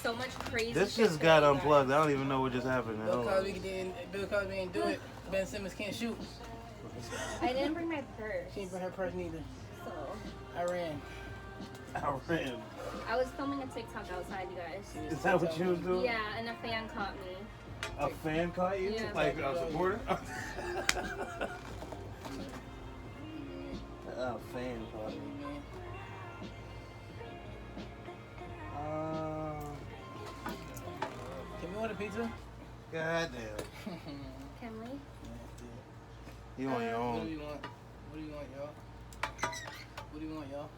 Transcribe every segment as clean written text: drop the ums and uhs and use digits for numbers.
so much crazy. This shit just got today, unplugged. guys. I don't even know what just happened. Bill Cosby didn't do it. Ben Simmons can't shoot. I didn't bring my purse. She didn't bring her purse neither. So I ran. I was filming a TikTok outside, you guys. Is that what you was doing? Yeah, and a fan caught me. A fan caught you? Yeah. Like a supporter? A fan caught you. Can we order pizza? Goddamn. Can we? You on your What own. do you want? What do you want, y'all? What do you want, y'all?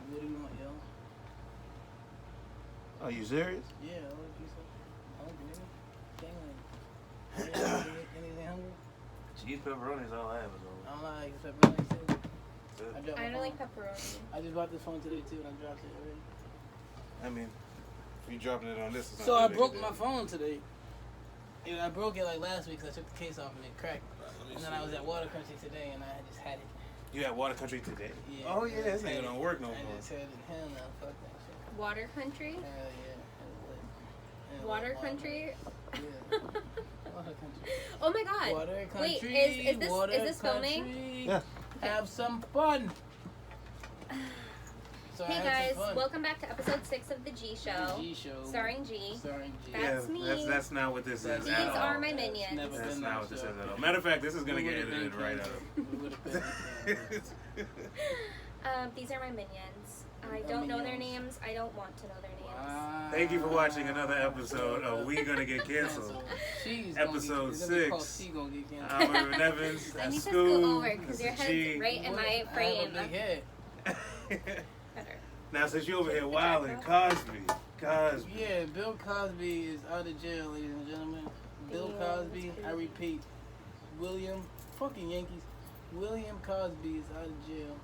What do you want, y'all? Are you serious? Yeah, I order pizza. Hungry, nigga. Dang, anything hungry? Cheese pepperoni is all I have. I don't like pepperoni too. I dropped my I don't like phone. pepperoni. I just bought this phone today too, and I dropped it already. I mean, if you dropping it on this, it's So not I that broke big a my deal. phone today. And I broke it like last week because I took the case off and it cracked. And then I was at Water Country today and I just had it. You at Water Country today? Yeah. Oh yeah, this I nigga had don't it. work no I more. just had it. Hell no, fuck that shit. Water country? Hell yeah. Hell Water yeah. country? Yeah. Water Country. Oh my god. Water Wait, Country. is this Water is this filming? Country. Yeah. Have some fun. So I Hey had guys, some fun. welcome back to episode 6 of the G Show. G Show. Starring G. Starring G. That's me. That's not what this is These at all. are my minions. Never That's been not that what this is show. at all. Matter of fact, this is gonna We get would've edited been right canceled. out. We would've been canceled. These are my minions. I don't know their names. I don't want to know their names. Wow. Thank you for watching another episode of We Gonna Get Canceled. She's Episode it's gonna be called 6. She gonna get canceled. I'm Irvin Evans. I That's need to Scoob. scoot over because your This is head's G. right in my I have a frame. big head. Better. Now, since you over here wilding, Cosby. Yeah, Bill Cosby is out of jail, ladies and gentlemen. Bill Damn, Cosby, that's I crazy. repeat, fucking Yankees. William Cosby is out of jail.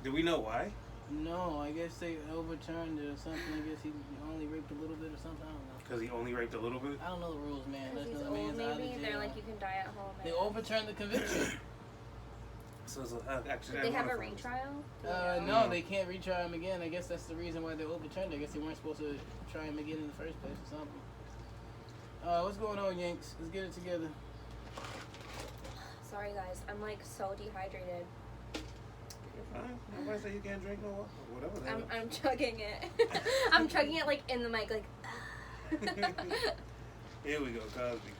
Do we know why? No, I guess they overturned it or something. I guess he only raped a little bit or something. I don't know. Because he only raped a little bit? I don't know the rules, man. Because That's he's the old, man's out of maybe. jail. They're like, you can die at home. They overturned the conviction. So, actually, They have a wonderful. retrial? No, they can't retry him again. I guess that's the reason why they overturned it. I guess they weren't supposed to try him again in the first place or something. What's going on, Yanks? Let's get it together. Sorry, guys. I'm like so dehydrated. Fine. Nobody say you can't drink no water. Whatever that I'm chugging it. I'm chugging it like in the mic, like. Here we go, Cosby.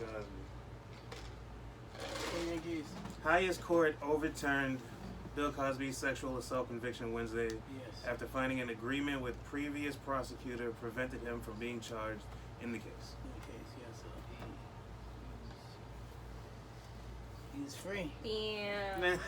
Hey, Yankees. Highest court overturned Bill Cosby's sexual assault conviction Wednesday Yes. after finding an agreement with previous prosecutor prevented him from being charged in the case. In the case, yes. He's free. Damn.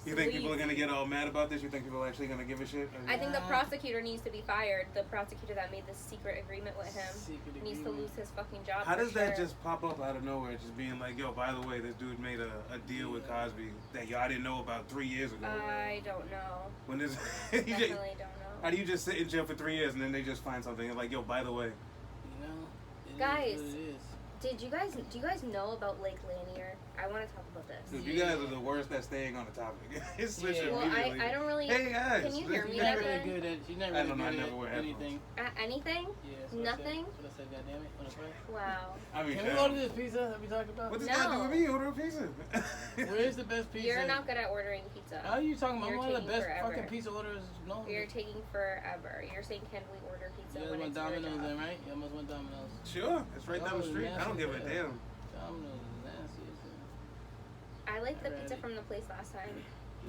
You think Sweet. people are going to get all mad about this? You think people are actually going to give a shit? I think the prosecutor needs to be fired. The prosecutor that made this secret agreement with him Secret needs to agreement. lose his fucking job. How for does that sure. just pop up out of nowhere, just being like, yo, by the way, this dude made a deal with Cosby that y'all didn't know about 3 years ago? I don't know. When this, Definitely don't know. how do you just sit in jail for 3 years and then they just find something and like, yo, by the way? You know? It is Guys. what it is. Do you guys know about Lake Lanier? I want to talk about this. Dude, you guys are the worst at staying on the topic. It's switching Yeah. Well, immediately. I don't really. Hey guys, Can you hear me She's that not really good? good at. She's not I really don't know, I good never wear at anything. Anything? Yeah. that's what I said. Nothing? That's what I said. Goddamn it. Wanna play? Wow. I mean, Can we order this pizza that we talked about? what does that do with me? Order a pizza. Where's the best pizza? You're not good at ordering pizza. How are you talking about? You're I'm one of the taking best forever. fucking pizza orders known. You're taking forever. You're saying, can we order pizza You guys when want it's your Domino's job? then, right? You almost want Domino's. Sure, it's right down the Oh, street. I don't give a nasty, damn. Domino's is nasty as hell. I liked the pizza Alrighty. from the place last time.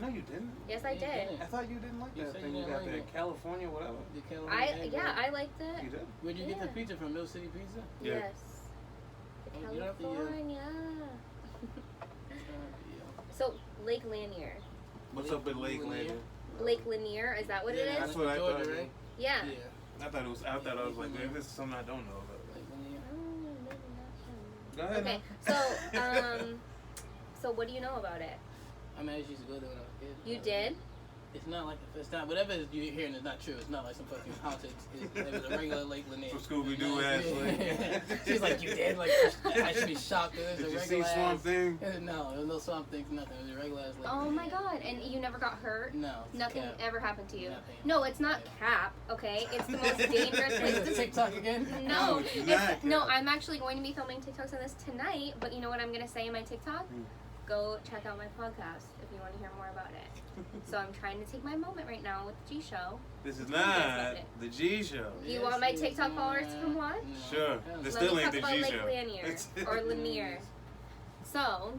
No, you didn't. Yes, I You did. didn't. I thought you didn't like You that said thing you you didn't got like there, it. California, whatever. The California egg roll. I liked it. You did. Where'd you get the Yeah. pizza from? Mill City Pizza? Yeah. Yes. The Oh, you don't have to, California. Yeah. So Lake Lanier. What's up with Lake Lanier? Lake Lanier, is that what Yeah, it That's is? what I Georgia, thought. right? Yeah. Yeah. I thought it was. I thought I was like, maybe this is something I don't know about. Like when you- Go ahead. Okay, so what do you know about it? I mean, I used to go there when I was a kid. You did? It's not like it's not whatever you're hearing is not true. It's not like some fucking haunted. It was a regular Lake Lanier. Some Scooby-Doo ass lake. She's like, you did? Like, I should be shocked. It was Did a you regular see Swamp ass. Thing? No, there was no Swamp Thing. Nothing. It was a regular ass Lake Oh Lanier. my god! And you never got hurt? No. it's Nothing cap. ever happened to you? Nothing. No, it's not cap. Okay, it's the most dangerous Is place it to. TikTok again? No, it's it's, not no. cap. I'm actually going to be filming TikToks on this tonight. But you know what I'm gonna say in my TikTok? Go check out my podcast if you want to hear more about it. So I'm trying to take my moment right now with the G Show. This is Guess not what? the G Show. Do you want my TikTok followers to come watch? Sure. No. This Let still me ain't talk the about G Lake Show. Lanier or Lanier. So,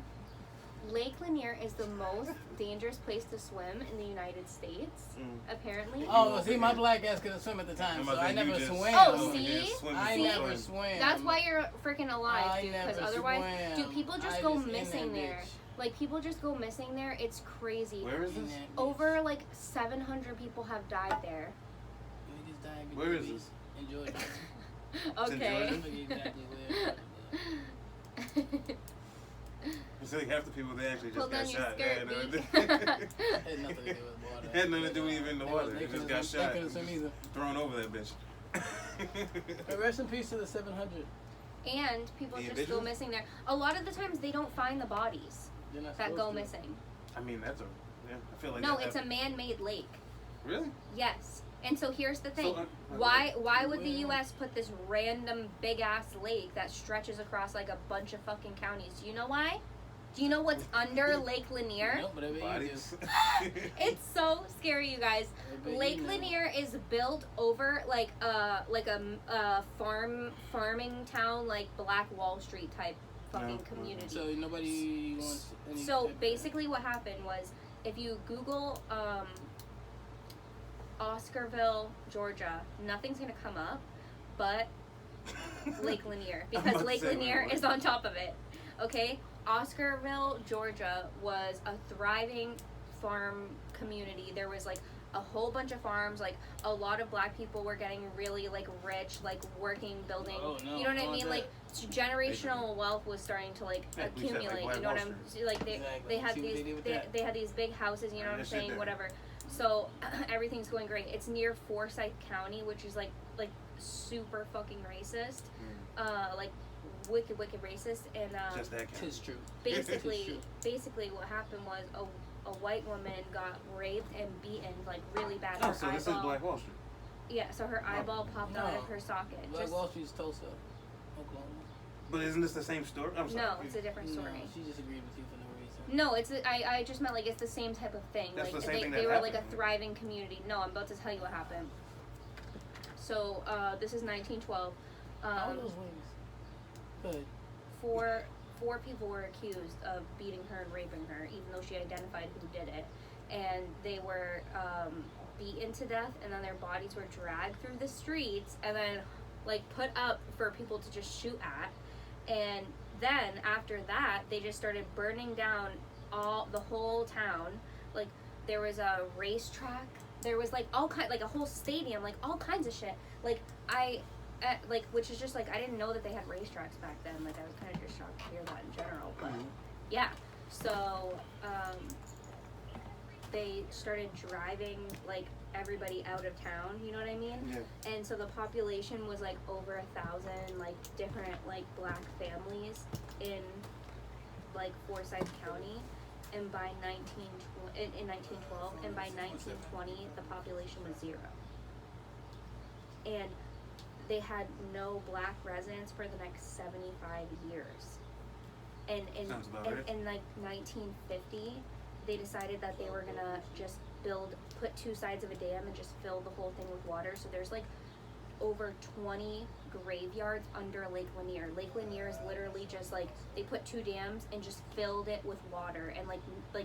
Lake Lanier is the most dangerous place to swim in the United States. Apparently. Oh, see, my black ass couldn't swim at the time, I'm so about to I say, you never just- swam. Oh, yeah, see? swim I before never swim. swam. That's why you're freaking alive, I dude. Because never otherwise, swam. dude, people just I go in that missing there. bitch. Like people just go missing there. It's crazy. Where is In this? that bitch. Over like 700 people have died there. We just died Where is because this? we enjoyed it. Okay. Georgia? Exactly where. It's like half the people they actually just Pull got down your shot. skirt, Yeah, B. Had nothing to do with water. Had nothing to do with even the water. They They just couldn't got swim- shot. They couldn't swim either. Thrown over that bitch. But rest in peace to the 700. And people The just indigenous? go missing there. A lot of the times they don't find the bodies They're not that supposed go to. missing. I mean, that's a. Yeah, I feel like. No, that it's a happened. man-made lake. Really? Yes. And so here's the thing. So, Why would the Where? US put this random big ass lake that stretches across like a bunch of fucking counties? Do you know why? Do you know what's under Lake Lanier? Nope, whatever you do. Bodies. It's so scary, you guys. Whatever Lake you know. Lanier is built over like a farming town, like Black Wall Street type fucking Yeah. community. So nobody wants any. So type of- basically, what happened was, if you Google Oscarville, Georgia, nothing's gonna come up, but Lake Lanier, I'm about because to Lake say, Lanier what? is on top of it. Okay, Oscarville, Georgia was a thriving farm community. There was like a whole bunch of farms. Like a lot of black people were getting really like rich, like working, building. Oh, no, you know what I all mean? that. Like generational wealth was starting to like Yeah, we said, like, accumulate. Black You know what Wall I'm like? They Exactly. had See what these they did with they, that? they had these big houses. You know Yeah, what I'm that shit saying? there. Whatever. So everything's going great. It's near Forsyth County, which is like super fucking racist, like wicked racist. And Just that Tis count. true. basically, It's true. what happened was a white woman got raped and beaten like really bad. Oh, Her so this is eyeball, Black Wall Street. yeah. So her eyeball popped out No. of her socket. Black Just, Wall Street's Tulsa, Oklahoma. But isn't this the same story? I'm sorry. no, it's a different story. No, she just agreed with you for no reason. No, I just meant like it's the same type of thing. That's like the same they, thing they that were like a happened. thriving community. No, I'm about to tell you what happened. So this is 1912. All those wings. Good. Four people were accused of beating her and raping her, even though she identified who did it. And they were beaten to death, and then their bodies were dragged through the streets, and then like put up for people to just shoot at. And then after that, they just started burning down the whole town. Like there was a racetrack. There was like like a whole stadium, like all kinds of shit. Like which is just like I didn't know that they had racetracks back then. Like I was kind of just shocked to hear that in general. But yeah, so they started driving like everybody out of town. You know what I mean? Yeah. And so the population was like over 1,000 like different like black families in like Forsyth County. And by 1912, and by 1920, the population was 0. And they had no black residents for the next 75 years. And Sounds about right. in like 1950, they decided that they were gonna just put two sides of a dam and just fill the whole thing with water. So there's like over 20 graveyards under Lake Lanier. Lake Lanier is literally just like they put 2 dams and just filled it with water, and like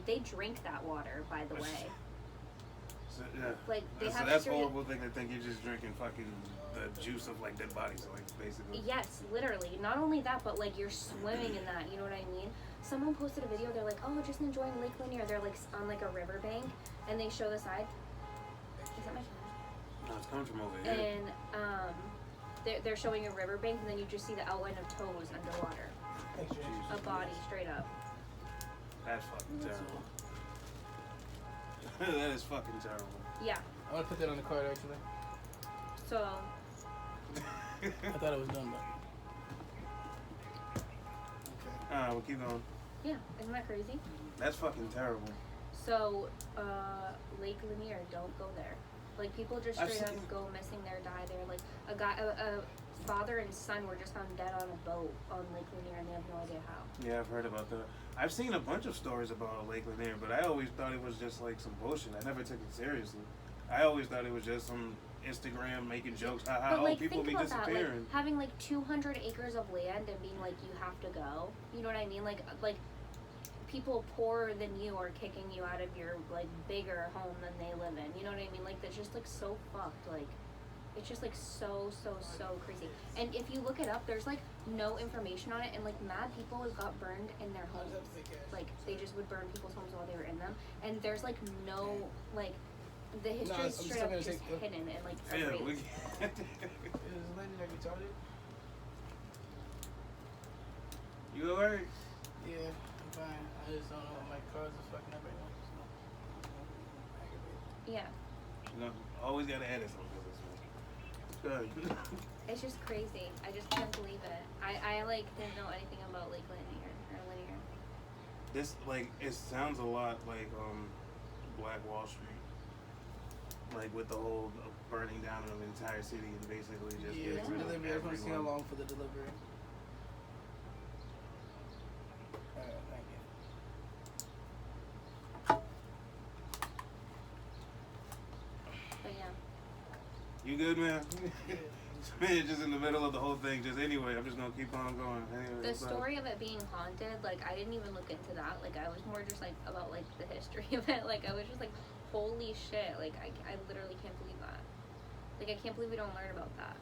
they drink that water, by the way. So, yeah. Like they have that's history- horrible thing to think you're just drinking fucking the juice of like dead bodies, like basically. Yes, literally. Not only that, but like you're swimming in that. You know what I mean? Someone posted a video. They're like, "Oh, just enjoying Lake Lanier." They're like on like a riverbank, and they show the side. Is that my phone? No, it's coming from over here. And they're showing a riverbank, and then you just see the outline of toes underwater, a body straight up. That's fucking That's terrible. That is fucking terrible. Yeah. I want to put that on the card actually. So I thought it was done, but. Okay. Alright, we'll keep going. yeah, isn't that crazy? That's fucking terrible. So Lake Lanier, don't go there. Like people just I've straight seen- up go missing there, die there. Like a father and son were just found dead on a boat on Lake Lanier, and they have no idea how. Yeah, I've heard about that. I've seen a bunch of stories about Lake Lanier, but I always thought it was just like some bullshit. I never took it seriously. I always thought it was just some Instagram making jokes. But like, people think be about that, like disappearing. having like 200 acres of land and being like, you have to go. You know what I mean? Like people poorer than you are kicking you out of your like bigger home than they live in. You know what I mean? Like that's just like so fucked. Like it's just like so crazy. And if you look it up, there's like no information on it, and like mad people have got burned in their homes. Like they just would burn people's homes while they were in them, and there's like no like the history I'm is just straight up gonna just take- hidden and like Yeah, erased. we, Is this lady that retarded? you alright? Yeah, I'm fine. I just don't know. My cards are fucking up right now. So. Yeah. No, always gotta edit something for this one. Good. It's just crazy. I just can't believe it. I like didn't know anything about Lake Lanier or Lanier. This like it sounds a lot like Black Wall Street. Like with the whole burning down of an entire city and basically just Yeah, getting rid of delivery. I just want to see how everyone. long for the delivery. Alright, thank you. But yeah. You good, man? Yeah. Man, just in the middle of the whole thing. Just anyway, I'm just gonna keep on going. Anyway, The so- story of it being haunted, like I didn't even look into that. Like I was more just like about like the history of it. Like I was just like, holy shit! Like I literally can't believe that. Like I can't believe we don't learn about that.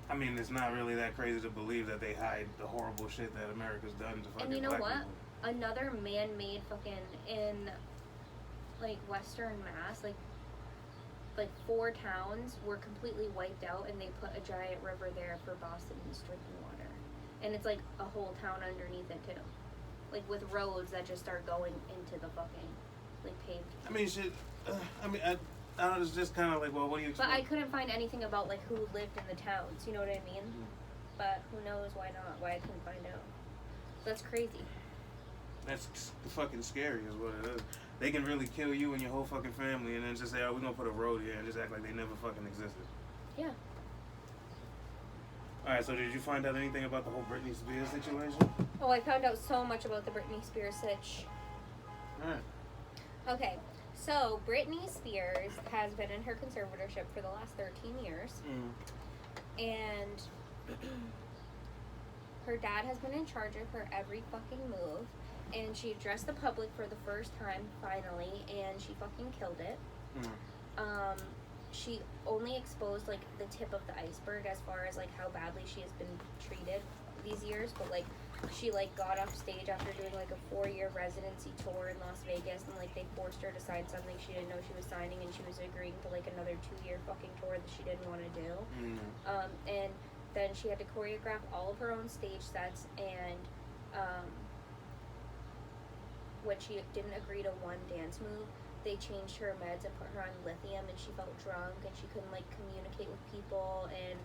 I mean, it's not really that crazy to believe that they hide the horrible shit that America's done to fucking And you know black what? people. Another man-made fucking in like Western Mass, like 4 towns were completely wiped out, and they put a giant river there for Boston's drinking water, and it's like a whole town underneath it too, like with roads that just start going into the fucking like paved. I mean, shit. I don't know. It's just kind of like, well, what do you But expect? I couldn't find anything about like who lived in the towns. You know what I mean? But who knows? Why not? Why I couldn't find out? That's crazy. That's fucking scary, is what it is. They can really kill you and your whole fucking family, and then just say, "Oh, we're gonna put a road here," and just act like they never fucking existed. Yeah. All right. So, did you find out anything about the whole Britney Spears situation? Oh, I found out so much about the Britney Spears sitch. All right. Okay, so Britney Spears has been in her conservatorship for the last 13 years, and her dad has been in charge of her every fucking move, and she addressed the public for the first time finally, and she fucking killed it. She only exposed like the tip of the iceberg as far as like how badly she has been treated these years, but like she like got off stage after doing like a 4-year residency tour in Las Vegas, and like they forced her to sign something she didn't know she was signing, and she was agreeing to like another 2-year fucking tour that she didn't want to do. And then she had to choreograph all of her own stage sets, and when she didn't agree to one dance move, they changed her meds and put her on lithium, and she felt drunk and she couldn't like communicate with people, and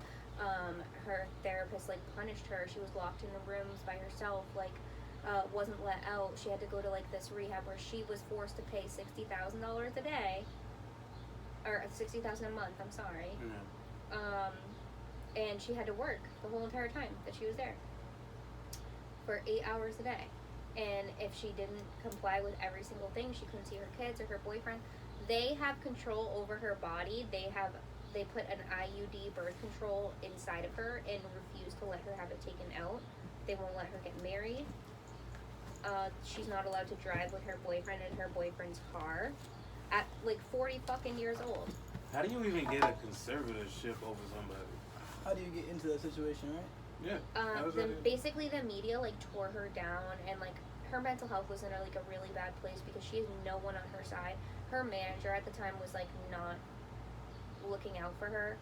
her therapist like punished her. She was locked in the rooms by herself, like wasn't let out. She had to go to like this rehab where she was forced to pay $60,000 a day, or $60,000 a month, I'm sorry. And she had to work the whole entire time that she was there for 8 hours a day. And if she didn't comply with every single thing, she couldn't see her kids or her boyfriend. They have control over her body. They put an IUD birth control inside of her and refuse to let her have it taken out. They won't let her get married. She's not allowed to drive with her boyfriend in her boyfriend's car at like 40 fucking years old. How do you even get a conservatorship over somebody? How do you get into that situation, right? Yeah. Basically the media like tore her down, and like her mental health was in a really bad place because she has no one on her side. Her manager at the time was like not looking out for her.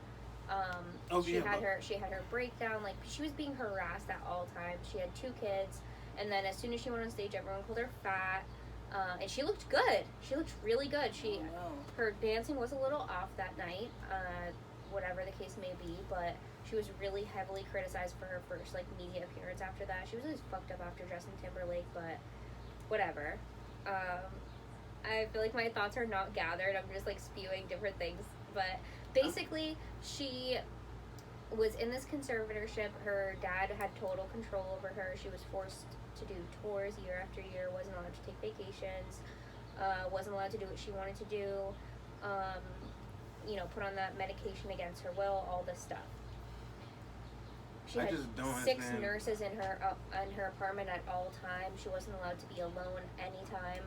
She had her breakdown. Like she was being harassed at all times. She had 2 kids, and then as soon as she went on stage, everyone called her fat. And she looked good. She looked really good. Oh, no. Her dancing was a little off that night, whatever the case may be, but she was really heavily criticized for her first like media appearance after that. She was always fucked up after Justin Timberlake, but whatever. I feel like my thoughts are not gathered. I'm just like spewing different things, but basically she was in this conservatorship. Her dad had total control over her. She was forced to do tours year after year, wasn't allowed to take vacations, wasn't allowed to do what she wanted to do, put on that medication against her will, all this stuff. She had just don't 6 understand. nurses in her apartment at all times. She wasn't allowed to be alone anytime.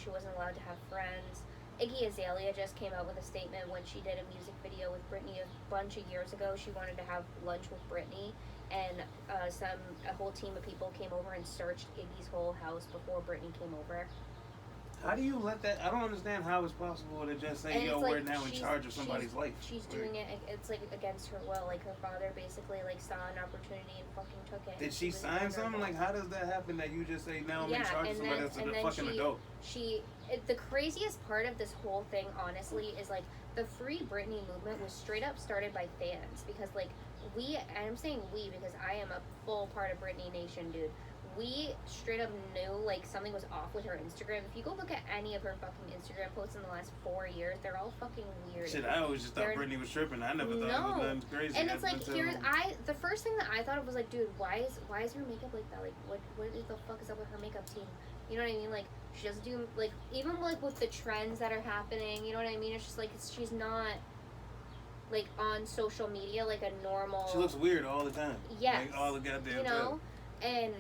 She wasn't allowed to have friends. Iggy Azalea just came out with a statement when she did a music video with Britney a bunch of years ago. She wanted to have lunch with Britney, and a whole team of people came over and searched Iggy's whole house before Britney came over. How do you let that? I don't understand how it's possible to just say, And yo, it's we're like now in charge of somebody's life. She's doing it. It's like against her will. Like her father basically like saw an opportunity and fucking took it. Did she was sign something? vulnerable. Like, how does that happen that you just say, now I'm in charge of somebody that's a fucking adult? The craziest part of this whole thing, honestly, is like the Free Britney movement was straight up started by fans because like and I'm saying we because I am a full part of Britney Nation, dude. We straight up knew like something was off with her Instagram. If you go look at any of her fucking Instagram posts in the last 4 years, they're all fucking weird. Shit, I always just thought Britney was tripping. I never thought it was nothing crazy. And it's like the first thing that I thought of was like, dude, why is her makeup like that? Like what the fuck is up with her makeup team? You know what I mean? Like she doesn't do like even like with the trends that are happening. You know what I mean? It's just like she's not like on social media like a normal. She looks weird all the time. Yes. Like all the goddamn time. And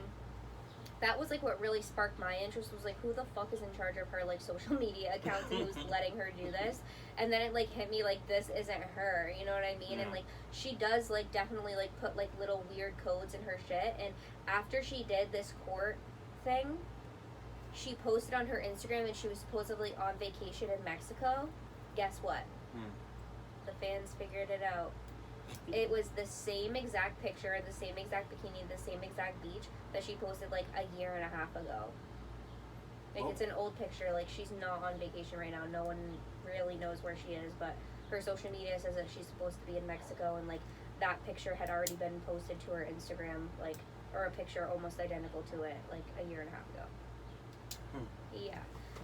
that was like what really sparked my interest was like who the fuck is in charge of her like social media accounts and who's letting her do this. And then it like hit me like this isn't her, you know what I mean? Yeah. And like she does like definitely like put like little weird codes in her shit. And after she did this court thing, she posted on her Instagram and she was supposedly on vacation in Mexico. Guess what? The fans figured it out. It was the same exact picture, the same exact bikini, the same exact beach that she posted like a year and a half ago. Like it's an old picture. Like she's not on vacation right now. No one really knows where she is, but her social media says that she's supposed to be in Mexico, and like that picture had already been posted to her Instagram, like or a picture almost identical to it, like a year and a half ago. Yeah,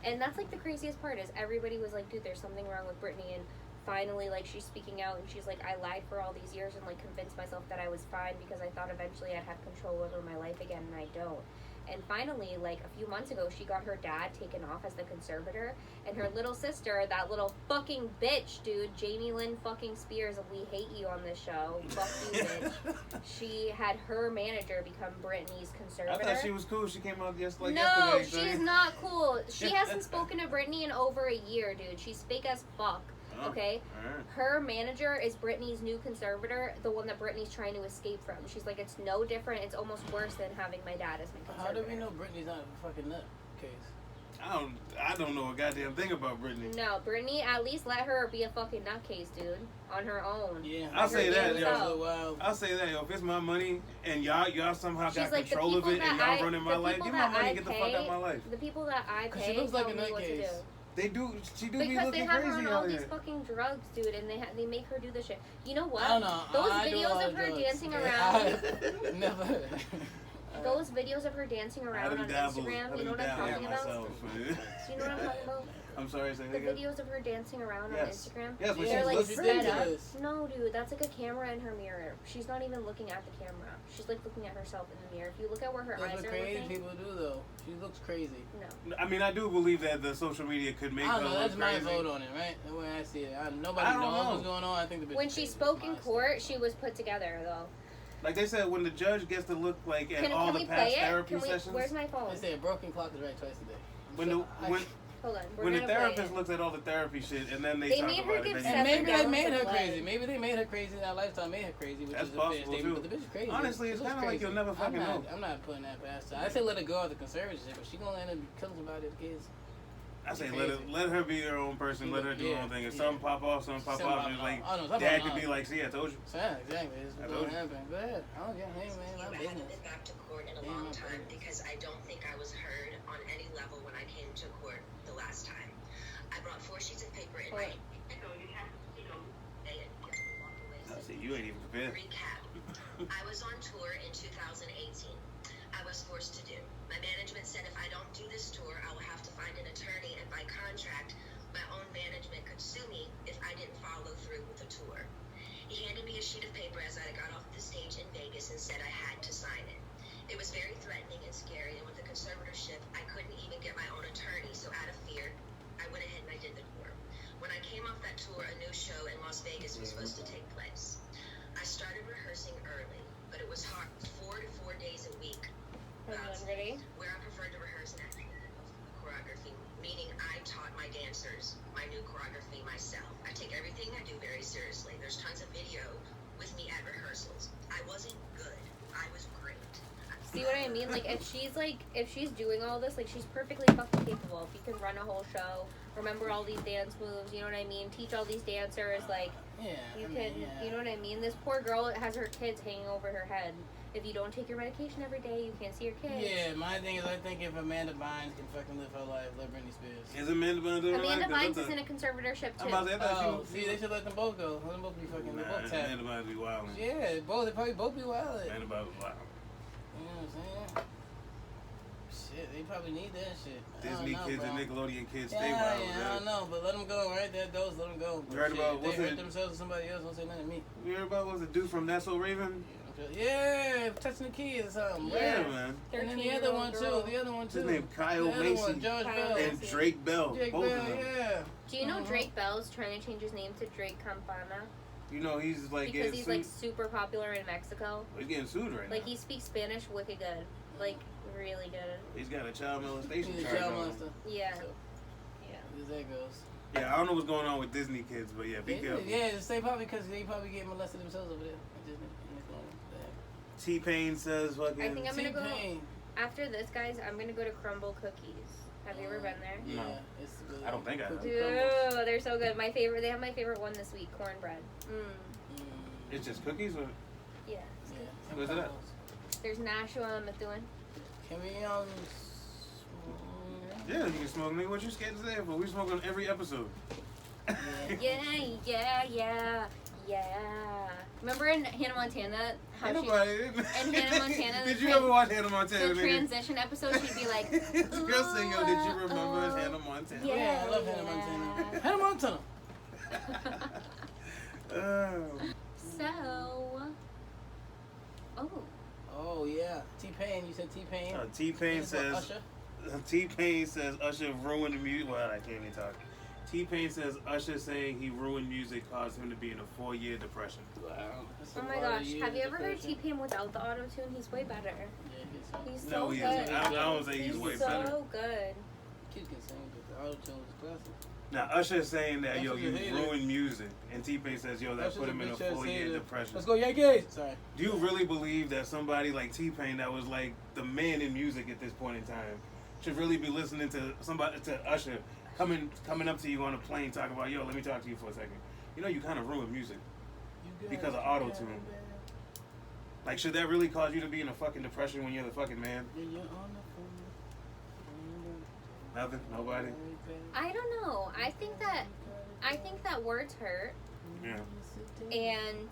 and that's like the craziest part is everybody was like, dude, there's something wrong with Britney, and finally like she's speaking out and she's like, I lied for all these years and like convinced myself that I was fine because I thought eventually I'd have control over my life again, and I don't. And finally, like a few months ago, she got her dad taken off as the conservator, and her little sister, that little fucking bitch, dude, Jamie Lynn fucking Spears, we hate you on this show, fuck you, bitch. She had her manager become Britney's conservator. I thought she was cool. She came out yesterday. No, she's not cool. She hasn't spoken to Britney in over a year, dude. She's fake as fuck. Okay? Alright. Her manager is Britney's new conservator, the one that Britney's trying to escape from. She's like, it's no different. It's almost worse than having my dad as my How conservator. do we know Britney's not a fucking nutcase? I don't know a goddamn thing about Britney. No, Britney, at least let her be a fucking nutcase, dude. On her own. Yeah, I'll say that, yo. Wow. I'll say that, yo. If it's my money and y'all somehow She's got like, the control of people it and that y'all running my the life, people give my that money I and get the fuck out of my life. The people that I 'Cause she pay looks like tell a me what to do. nutcase. She do be Because they looking have her crazy on all out these here. fucking drugs, dude, and they make her do this shit. You know what? I don't know. Those I do videos all of her drugs. dancing Yeah, around. Never. Those videos of her dancing around on Instagram, you know what I'm talking about? myself. Do you know what I'm talking about? I'm sorry, say The that again. videos of her dancing around Yes. on Instagram. Yes, but They're she's like looking sped up. ridiculous. No, dude, that's like a camera in her mirror. She's not even looking at the camera. She's like looking at herself in the mirror. If you look at where her That's eyes what are crazy looking, people do, though. She looks crazy. no. I mean, I do believe that the social media could make I her don't know. look That's my crazy. vote on it, right? The way I see it. Nobody I don't knows know. what's going on. I think the bitch When is she crazy. spoke in Honestly. court, she was put together though. Like they said, when the judge gets to look like at all Can the we past play it? therapy sessions, Where's my phone? They say a broken clock is right twice a day. when the Hold on. We're when the gonna play therapist it. looks at all the therapy shit and then they They talk made her about give it, seven then And maybe they gallons made of her blood. crazy. Maybe they made her crazy. That lifestyle made her crazy, which That's is a fair possible, statement. too. But the bitch is crazy. Honestly, She it's looks kinda like crazy. you'll never fucking know. I'm not putting that past her. I say let her go out the conservatorship, but she gonna end up killing somebody with kids. I say let her be her own person. Let her do her own thing. If something pop off, something pop off. And like dad could be like, see, I told you. Yeah, exactly. It's told you. happen. Go ahead. I don't get hey man, my I haven't business. been back to court in a long time because I don't think I was heard on any level when I came to court the last time. I brought 4 sheets of paper in my hand. See, you ain't even prepared. Recap. I was on tour in 2018. I was forced to do. My management said if I don't do this tour, I will have to find an attorney, and by contract, my own management could sue me if I didn't follow through with the tour. He handed me a sheet of paper as I got off the stage in Vegas and said I had to sign it. It was very threatening and scary, and with the conservatorship, I couldn't even get my own attorney, so out of fear, I went ahead and I did the tour. When I came off that tour, a new show in Las Vegas was supposed to take place. I started rehearsing early, but it was hard, 4 to 4 days a week. Ready? Where I preferred to rehearse and actually choreography, meaning I taught my dancers my new choreography myself. I take everything I do very seriously. There's tons of video with me at rehearsals. I wasn't good. I was great. See what I mean? Like, if she's doing all this, like, she's perfectly fucking capable. If you can run a whole show, remember all these dance moves, you know what I mean? Teach all these dancers, like, you know what I mean? This poor girl has her kids hanging over her head. If you don't take your medication every day, you can't see your kids. Yeah, my thing is, I think if Amanda Bynes can fucking live her life, let Britney Spears. Is Amanda Bynes doing Amanda Bynes is in a conservatorship, too. See, they should let them both go. Let them both be fucking, they both tap. Amanda Bynes be wild. Yeah, they probably both be wild. Amanda Bynes be wild. You know what I'm saying? Shit, they probably need that shit. Disney kids bro. and Nickelodeon kids stay wild. Yeah, I don't know, but let them go, right? Let them go. You heard about they hurt themselves or somebody else, don't say nothing to me. You heard about what's the dude from That's So Raven? Yeah, touching the kids or something. Yeah, man. And then the other one too. His name Kyle Macy. George Bell. And Drake Bell. Both of them. Yeah. Do you know Drake Bell's trying to change his name to Drake Campana? You know, he's like because getting he's sued. like super popular in Mexico. He's getting sued right now. Like, he speaks Spanish wicked good. Like, really good. He's got a child molestation He's a charge child on him. molester. Yeah. So, Yeah. as that goes. Yeah, I don't know what's going on with Disney kids, but yeah, be careful. Yeah, they probably because they probably get molested themselves over there. Disney. T-Pain says fucking... I think I'm gonna go... T-Pain. After this, guys, I'm gonna go to Crumble Cookies. Have you ever been there? Yeah, No. it's good. I don't think I have. Dude, they're so good. They have my favorite one this week, cornbread. It's just cookies or... Yeah. Yeah. Where's it at? There's Nashua and Methuen. Can we Yeah, you can smoke. Nigga, what you scared to say? But we smoke on every episode. Yeah. Remember in Hannah Montana how Ain't she nobody- in Hannah Montana Did you ever watch Hannah Montana? the nigga? transition episode? She'd be like, This girl saying, yo, did you remember Hannah Montana? Yeah, I love Hannah Montana. Hannah Montana. So, Oh yeah, T-Pain. You said T-Pain. T-Pain says... Usher? T-Pain says Usher ruined the music. Well, I can't even talk. T-Pain says Usher saying he ruined music caused him to be in a 4-year depression. Wow. That's oh a my lot of gosh, years have you of ever heard depression. T-Pain without the auto tune? He's way better. Yeah, He's No, so he good. isn't. I don't say he's way so better. good. Kids can sing, but the auto tune was classic. Now, Usher is saying that, yo, Usher's you a hater. ruined music. And T-Pain says, yo, that Usher's put him in a bitch-ass 4-year hater. depression. Let's go Yankees. Sorry. Do you really believe that somebody like T-Pain that was like the man in music at this point in time should really be listening to Usher coming up to you on a plane talking about, yo, let me talk to you for a second. You know, you kind of ruined music because of auto-tune. Like, should that really cause you to be in a fucking depression when you're the fucking man? Nothing? Nobody? I don't know. I think that words hurt, Yeah. and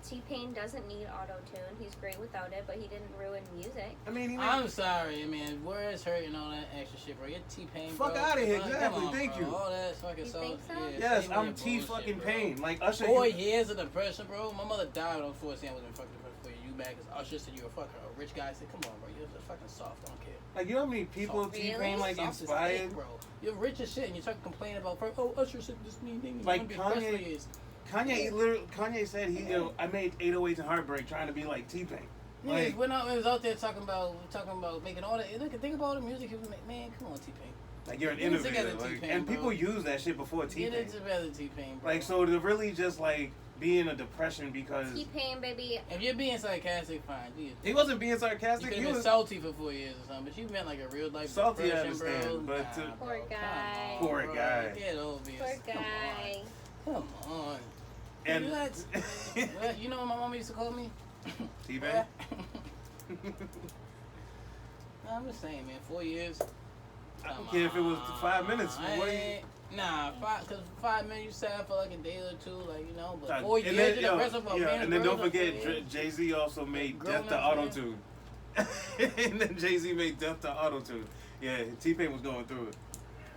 T-Pain doesn't need auto-tune. He's great without it, but he didn't ruin music. I mean, I'm sorry, man. Words hurt and all that extra shit, bro. You're T-Pain, Fuck bro. outta here, Come exactly, on, thank bro. you. All that fucking You so. think so? Yeah, yes, save me I'm your T bullshit, fucking bro. Pain. Like Usher. 4 years of depression, bro. My mother died on 4 saying I was in fucking depression for you back. Cause Usher said you were fucking a rich guy. I said, come on, bro. You're fucking soft. I don't care. Like, you know how many people Soft. T-Pain Really? like Soft as inspired? dick, bro. You're rich as shit, and you're talking complaining about, oh, Usher said this mean thing. Like Kanye said I made 808s and Heartbreak trying to be like T-Pain. Yeah, Like, when I was out there talking about making all that. Look, think about all the music he was making. Man, come on, T-Pain. Like you're an Get it innovator, together, like, T-Pain, and bro. people use that shit before Get T-Pain. it together, T-Pain, bro. Like, so to really just like be in a depression because T-Pain, baby. If you're being sarcastic, fine. Do your he thing. wasn't being You sarcastic. could He have been was salty for 4 years or something, but you meant like a real life Salty, I depression, bro. understand, but to- Nah, Poor bro, guy. come on, Poor bro. guy. Get over Poor yourself. guy. Come on. and Relax. Well, you know what my mama used to call me? T-Pain. Nah, I'm just saying, man. 4 years. I don't care if it was 5 minutes. I What do you- ain't- Nah, cause 5 minutes you sad for like a day or two, like you know. But Like, 4 and years then, you yo, aggressive for a yeah, man and then don't girl for 4 forget years? Jay-Z also made Grown Death to up man. Auto-Tune. And then Jay-Z made Death to Auto-Tune. Yeah, T-Pain was going through it.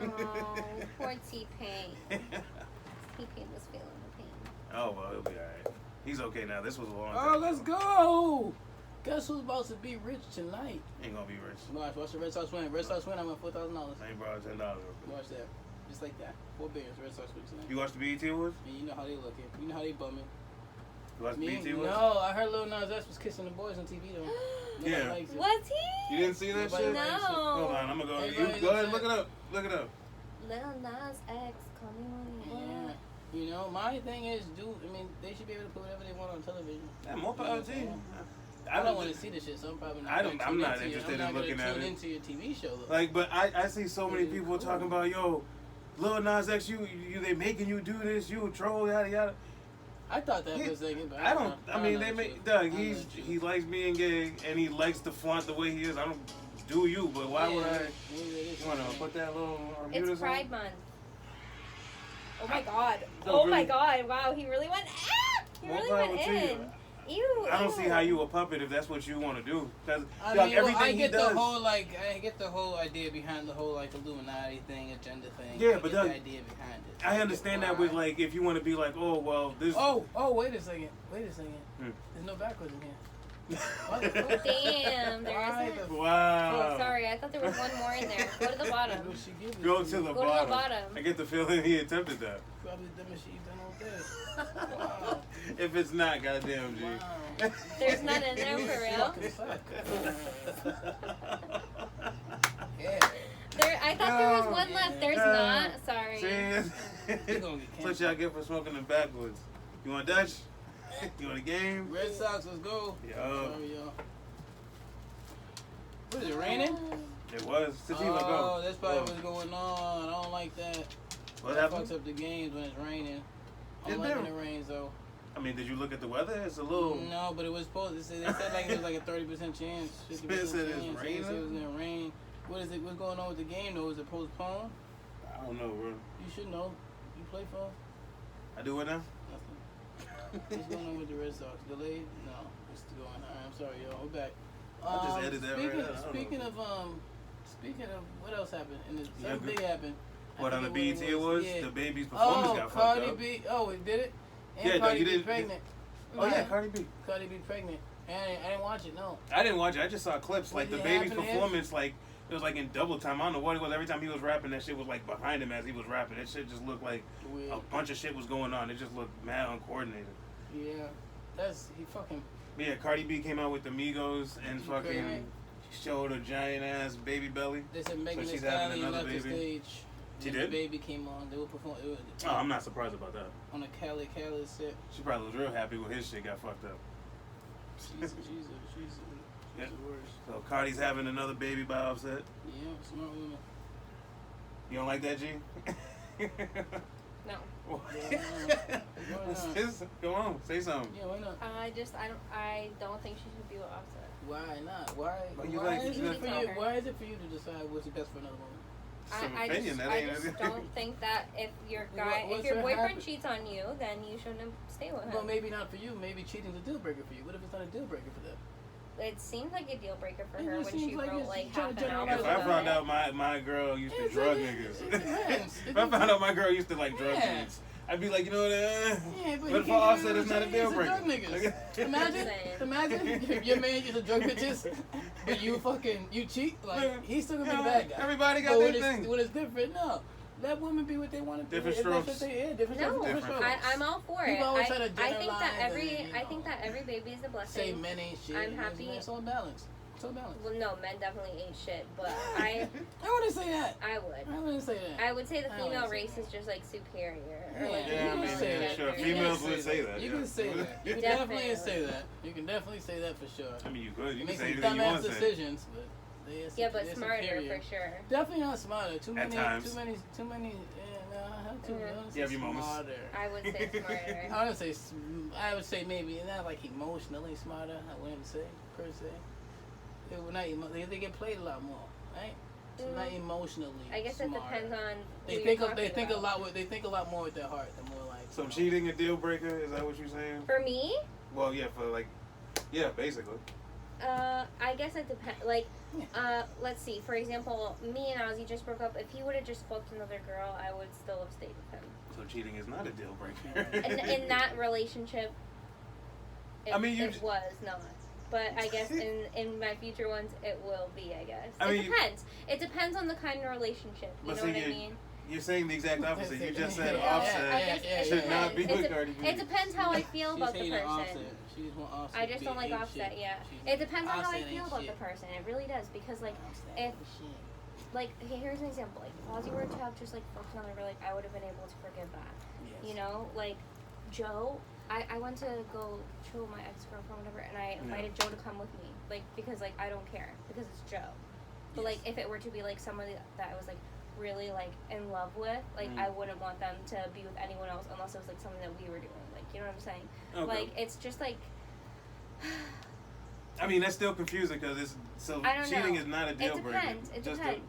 Oh, poor T-Pain. T-Pain was feeling the pain. Oh, well, he'll be alright. He's okay now. This was a long Oh, time let's ago. go! Guess who's about to be rich tonight? Ain't gonna be rich. Watch the Red Sox win. Red Sox win. I'm at $4,000. I ain't brought $10. Watch that. Just like that. 4 billions. Red Sox win tonight. You watched the BET Awards? And you know how they looking. You know how they bumming. You watched the Me? BET Awards? No, I heard Lil Nas X was kissing the boys on TV though. Nobody Yeah. likes it. Was You he? didn't see that Nobody shit? likes it. Hold No. on, I'm gonna go. Everybody You go ahead, looks look it up. Look it up. Lil Nas X, call me when you Yeah. want. You know, my thing is, they should be able to put whatever they want on television. Yeah, more power to you. I don't want to see the shit, so I'm probably not. I don't- gonna I'm tune not into it. interested I'm in not gonna looking at tune it. into your TV show though. Like, but I see so many Yeah, people cool. talking about, yo, Lil Nas X, you they making you do this, you a troll, yada yada. I thought that He- for a second, but I don't. know. I mean, know they the make truth. Doug. I know He's the truth. he likes being gay and he likes to flaunt the way he is. I don't do you, but why would I? Maybe it is You wanna something. put that little mute or It's something? Pride Month. Oh my god. No, Oh my really. god. Wow, he really went. Ah! He More really power went to you. in. Ew. I don't ew. see how you a puppet if that's what you want to do. Because I Doug, mean, everything I he get does. the whole I get the whole idea behind the whole like Illuminati thing, agenda thing. Yeah, I but get Doug, the idea behind it. I understand that with like if you want to be like, oh well, this. Oh, wait a second. Hmm. There's no backwards in here. What? Damn, there Why isn't. the Wow. Oh, sorry, I thought there was one more in there. Go to the bottom. What she give it Go to to you? the Go to the bottom. bottom. I get the feeling he attempted that. Probably the dumbest shit you've done all day. Wow. If it's not, goddamn, G. Wow. There's none in there You for real. fucking suck. Yeah. There, I thought there was one left. There's not. Sorry. See, You gonna get that's what y'all get for smoking them backwoods. You want Dutch? You want a game? Red Sox, let's go. Yo, Sorry, y'all. What is it, raining? it was. Sativa, Oh, go. that's probably Go. what's going on. I don't like that. What That happened? fucks up the games when it's raining. I'm It liking do. the rains though. I mean, did you look at the weather? It's a little. No, but it was supposed. They said like it was like a 30% chance, 50% Spence said it's chance. They raining? said it was gonna rain. What is it? What's going on with the game though? Is it postponed? I don't know, bro. You should know. You play for I do it now? nothing. What's going on with the Red Sox? Delayed? No, it's going on. Alright, I'm sorry, y'all. We're back. I just edited that right out. I don't Speaking know. of speaking of what else happened? And Yeah, something good. big happened. I What, on the forget BET it was. Awards? Yeah. The baby's performance Oh, got fucked Cardi up. B. Oh, it did it. And Yeah, Cardi you B didn't- pregnant. Oh, yeah, Cardi B. Cardi B pregnant. And I didn't watch it. No. I didn't watch it. I just saw clips. Like, What the did baby's happen to him? performance, like, it was like in double time. I don't know what it was. Every time he was rapping, that shit was like behind him as he was rapping. That shit just looked like Weird. a bunch of shit was going on. It just looked mad uncoordinated. Yeah. He fucking. Yeah, Cardi B came out with the Migos and She fucking pregnant. showed a giant ass baby belly. They said Megan Thee she's having Stallion another left the baby? stage. She when did? The baby came on. They were performing. Oh, I'm not surprised about that. On a Cali set. She probably was real happy when his shit got fucked up. She's Yeah. the worst. So Cardi's having another baby by Offset. Yeah, smart woman. You don't like that, G? No. What's this? Go on, say something. Yeah, why not? I don't think she should be with Offset. Why not? Why? Well, you Why like- is you it like- for you? Why is it for you to decide what's the best for another woman? Some I opinion, just, that I ain't just it. don't think that if your What- guy, what's if your her boyfriend habit? cheats on you, then you shouldn't stay with him. Well, maybe not for you. Maybe cheating's a deal breaker for you. What if it's not a deal breaker for them? It seemed like a deal breaker for It her just when she seems like wrote it's like trying half to an album. generalize If I about found it. out my girl used to It's drug like- niggas. it depends. If I found out my girl used to like drug Yeah. niggas, I'd be like, you know what? Yeah, But you for can't Offset, do it's not a deal it's breaker. drug niggas. Imagine, Saying. imagine your man used to drug bitches, but you cheat. Like he's still gonna be the bad guy. Everybody got But their when thing. it's, when it's different, no. Let women be what they want to be. Different If that's strokes. what they, yeah, different No, strokes. Different Different strokes. I'm all for People it. always try to I think that generalize every and, you I know, think that every baby is a Say blessing. men ain't shit. I'm you know, happy. It's all balance. So balanced. Well, no, men definitely ain't shit, but I wouldn't say that. I would. I wouldn't say that. I would say the I female wouldn't say race that. is just like superior. Or Yeah, like, you Yeah, I can mean, say yeah, that. sure. You can Females say would say that. You yeah. can say that. You can definitely say that. You can definitely say that for sure. I mean, you could. You can Make say some anything you dumbass want to say. decisions, but they are yeah, but they're smarter superior. for sure. Definitely not smarter. Too At many. times. Too many. Yeah, no, I have to. Mhm. I don't You have say your moments. smarter. I would say smarter. I would say. I would say maybe not like emotionally smarter. I wouldn't say per se. They would not. They get played a lot more, right? So not emotionally. I guess smarter. it depends on. They who think. you're They talking think a about. lot. They think a lot more with their heart. They're more like. So cheating a deal breaker? Is that what you're saying? For me, Well, yeah, for like, yeah, basically. I guess it depends. Like, let's see. For example, me and Ozzy just broke up. If he would have just fucked another girl, I would still have stayed with him. So cheating is not a deal breaker. And in that relationship, it, I mean, you it j- was not. But I guess in my future ones, it will be. I guess I it mean, depends. It depends on the kind of relationship. You But know see, what I you- mean? You're saying the exact opposite. You just said Yeah, Offset I guess it should not be depends. with Cardi B. It depends how I feel about the She's hating person. Offset. She just want Offset I to just be don't like ain't Offset. shit. Yeah, She's- it depends on how I Offset feel ain't about shit. the person. It really does because like Offset if ain't shit. like okay, here's an example. Like if Ozzy were to have just like fucked another girl, like I would have been able to forgive that. Yes. You know, like Joe. I went to go chill with my ex girlfriend, whatever, and I invited Joe to come with me, like because like I don't care because it's Joe. But like if it were to be like somebody that I was like really like in love with, like I wouldn't want them to be with anyone else unless it was like something that we were doing. Like you know what I'm saying? Okay. Like it's just like I mean, that's still confusing because it's so I don't cheating know. is not a deal It breaker. depends. It Just depends.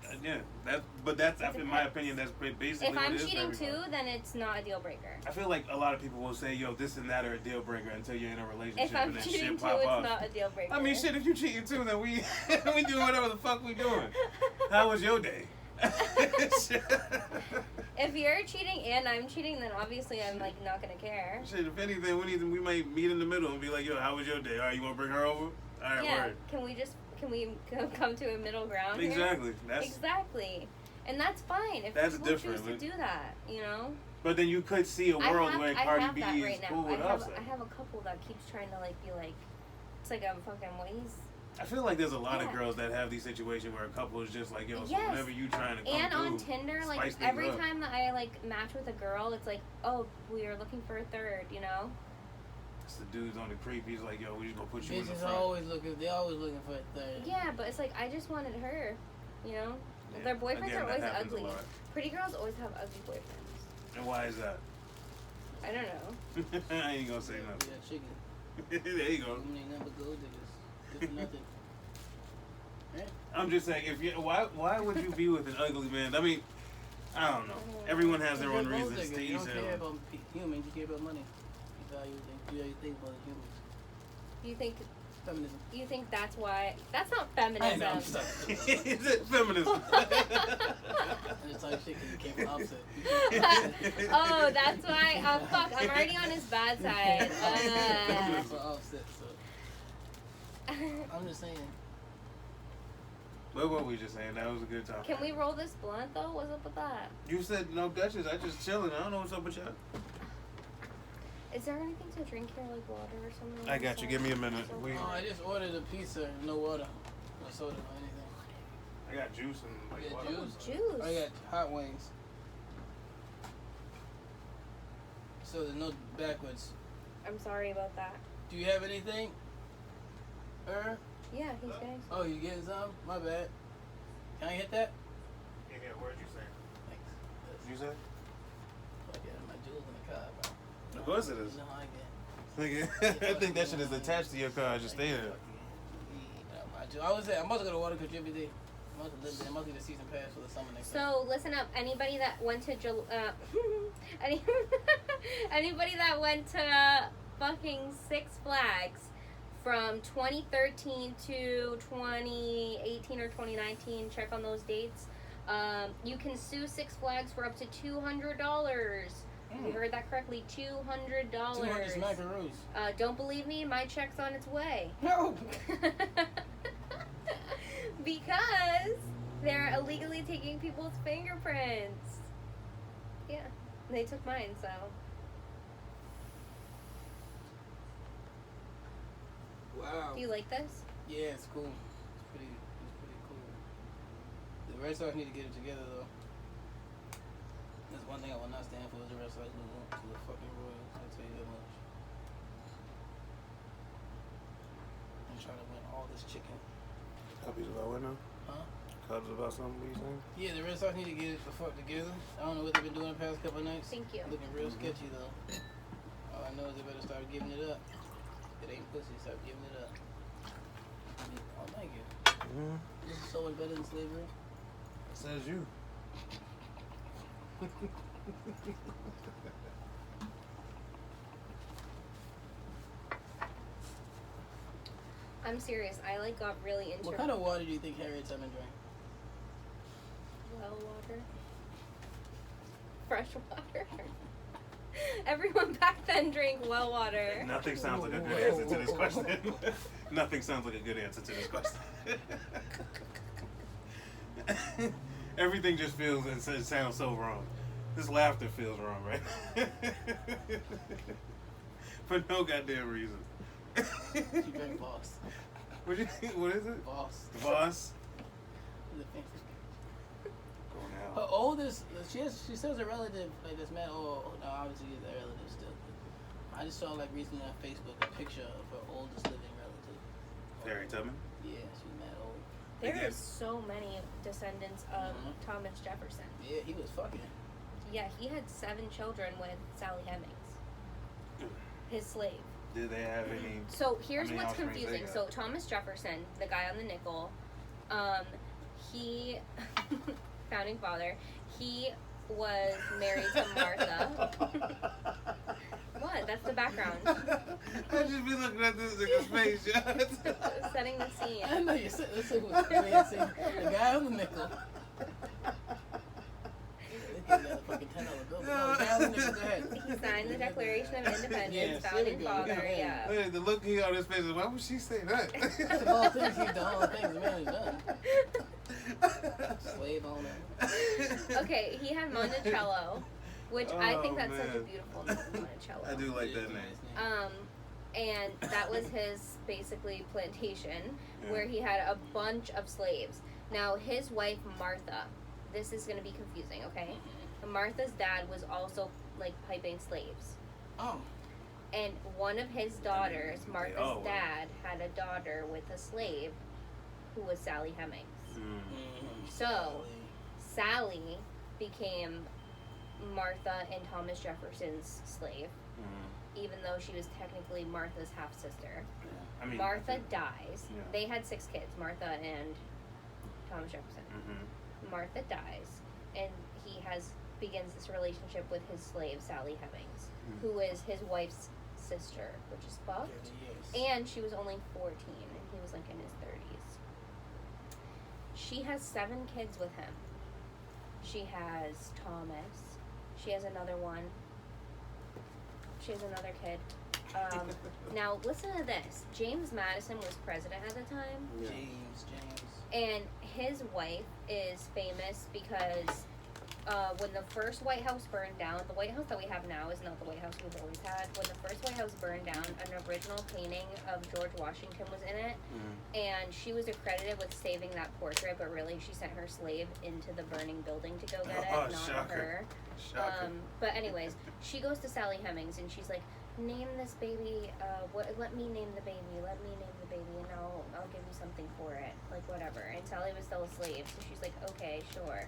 but that's It in my depends. opinion that's basically if what I'm it is for cheating everybody. too, then it's not a deal breaker. I feel like a lot of people will say, "Yo, this and that are a deal breaker" until you're in a relationship If I'm and then cheating shit too, pop it's off. not a deal breaker. I mean, shit. If you cheating too, then we we doing whatever the fuck we doing. How was your day? If you're cheating and I'm cheating, then obviously I'm like not gonna care. Shit, if anything, we might meet in the middle and be like, "Yo, how was your day? All right, you want to bring her over? All right, Yeah. word." Can we come to a middle ground here? Exactly. That's. Exactly. And that's fine if That's people different, choose to but- do that, you know? But then you could see a world where I Cardi have B that is right now. cool with I Offset. have a couple that keeps trying to like be like, it's like a fucking ways. I feel like there's a lot of Yeah. girls that have these situations where a couple is just like, "Yo, so Yes. whenever you trying to come And on through, Tinder, like spice things every up." time that I like match with a girl, it's like, oh, we are looking for a third, you know? It's the dudes on the creep. He's like, "Yo, we just gonna put you in the Bitches front." always looking. They always looking for a third. Yeah, but it's like I just wanted her, you know? Yeah. Their boyfriends Again, are that always happens a ugly. lot. Pretty girls always have ugly boyfriends. And why is that? I don't know. I ain't gonna say nothing. Yeah, chicken. There you go. Them ain't nothing but gold diggers. Good for nothing. I'm just saying, if you why would you be with an ugly man? I mean, I don't know. Everyone has their own They're gold reasons to diggers. You each don't their care own. about humans. You care about money. You value things more than humans. You Feminism. think that's why? That's not I feminism. know. I'm sorry. Is it feminism? I just talk shit because you came from Offset. Oh, that's why. Oh, fuck. I'm already on his bad side. That's for Offset. So I'm just saying. But what we just saying, that was a good topic. Can we roll this blunt though? What's up with that? You said no Dutchess. I just chilling. I don't know what's up with y'all. Is there anything to drink here, like water or something? I got you. Give me a minute. So We- Oh, I just ordered a pizza, no water, no soda, or anything. I got juice and like Yeah, water. juice. Juice. I got hot wings. So there's no backwards. I'm sorry about that. Do you have anything? Yeah, he's getting. Oh, you getting some? My bad. Can I hit that? Yeah, where'd you say? Thanks. You said? I get my jewels in the car, bro. Of course it is. You know how I get. Nigga, I think that shit is attached to your car. Just stay there. I was there. I'm about to go to Water Country every day. I'm about to live there. I'm about to get a season pass for the summer next year. So listen up, anybody that went to any, anybody that went to fucking Six Flags from 2013 to 2018 or 2019, check on those dates. You can sue Six Flags for up to $200. You heard that correctly, $200. 200 smackaroos. Don't believe me? My check's on its way. No. Because they're illegally taking people's fingerprints. Yeah, they took mine, so. Wow. Do you like this? Yeah, it's cool. It's Red Sox need to get it together, though. That's one thing I will not stand for is the Red Sox losing to the fucking Royals. I'll tell you that much. I'm trying to win all this chicken. Cubbies about what now? Huh? Cubs about something, what you saying? Yeah, the Red Sox need to get it the fuck together. I don't know what they've been doing the past couple of nights. Thank you. Looking real sketchy, though. All I know is they better start giving it up. It ain't pussy, start giving it up. Oh, thank you. Mm-hmm. This is so much better than slavery. Says you. I'm serious. I like got really into What kind of water do you think Harriet Tubman drank? well water, fresh water. Everyone back then drank well water. Nothing sounds like a good answer to this question. Nothing sounds like a good answer to this question. Everything just feels and sounds so wrong. This laughter feels wrong, right? For no goddamn reason. She drank Voss. What is it? Voss. Voss? The fancy. Going Her out. oldest, she says a relative, like this man, no, obviously he's a relative still. I just saw, like, recently on Facebook a picture of her oldest living relative. Harriet Tubman? Yeah, she's mad old. There Again. are so many descendants of Mhm. Thomas Jefferson. Yeah, he was fucking. Yeah, he had 7 children with Sally Hemings, his slave. Did they have any? So here's How many what's offspring they confusing. got? So Thomas Jefferson, the guy on the nickel, he founding father, he was married to Martha. What? That's the background. I just be looking at this nigga's face, yeah. Setting the scene. I know you said this was the guy on the nickel. They got a fucking $10 bill. No, the guy on the nickel, go ahead. He signed the Declaration of Independence, Yes, there we founding go. father, yeah. Hey, the look he on his face is, why would she say that? That's all things he's done, all things the man has done. Slave owner. Okay, he had Monticello, which I think that's such a man. beautiful name, Monticello. I do like Yeah, that it's a name. nice And that was his basically plantation Yeah. where he had a bunch of slaves. Now his wife Martha, this is gonna be confusing, okay? Martha's dad was also like piping slaves. Oh. And one of his daughters, all Martha's were. dad, had a daughter with a slave who was Sally Hemings. So Sally became Martha and Thomas Jefferson's slave, even though she was technically Martha's half sister. I mean, Martha dies. Yeah. They had 6 kids, Martha and Thomas Jefferson. Martha dies, and he begins this relationship with his slave Sally Hemings, who is his wife's sister, which is fucked. Yes. And she was only 14, and he was like in his 30s. She has 7 kids with him. She has Thomas. She has another one. She has another kid. Now, listen to this. James Madison was president at the time, James. and his wife is famous because when the first White House burned down, the White House that we have now is not the White House we've always had. When the first White House burned down, an original painting of George Washington was in it, and she was accredited with saving that portrait, but really she sent her slave into the burning building to go get it, Oh, not shocker. her. Shocker. But anyways, she goes to Sally Hemings and she's like, name this baby, let me name the baby, and I'll give you something for it, like whatever. And Sally was still a slave, so she's like, okay, sure.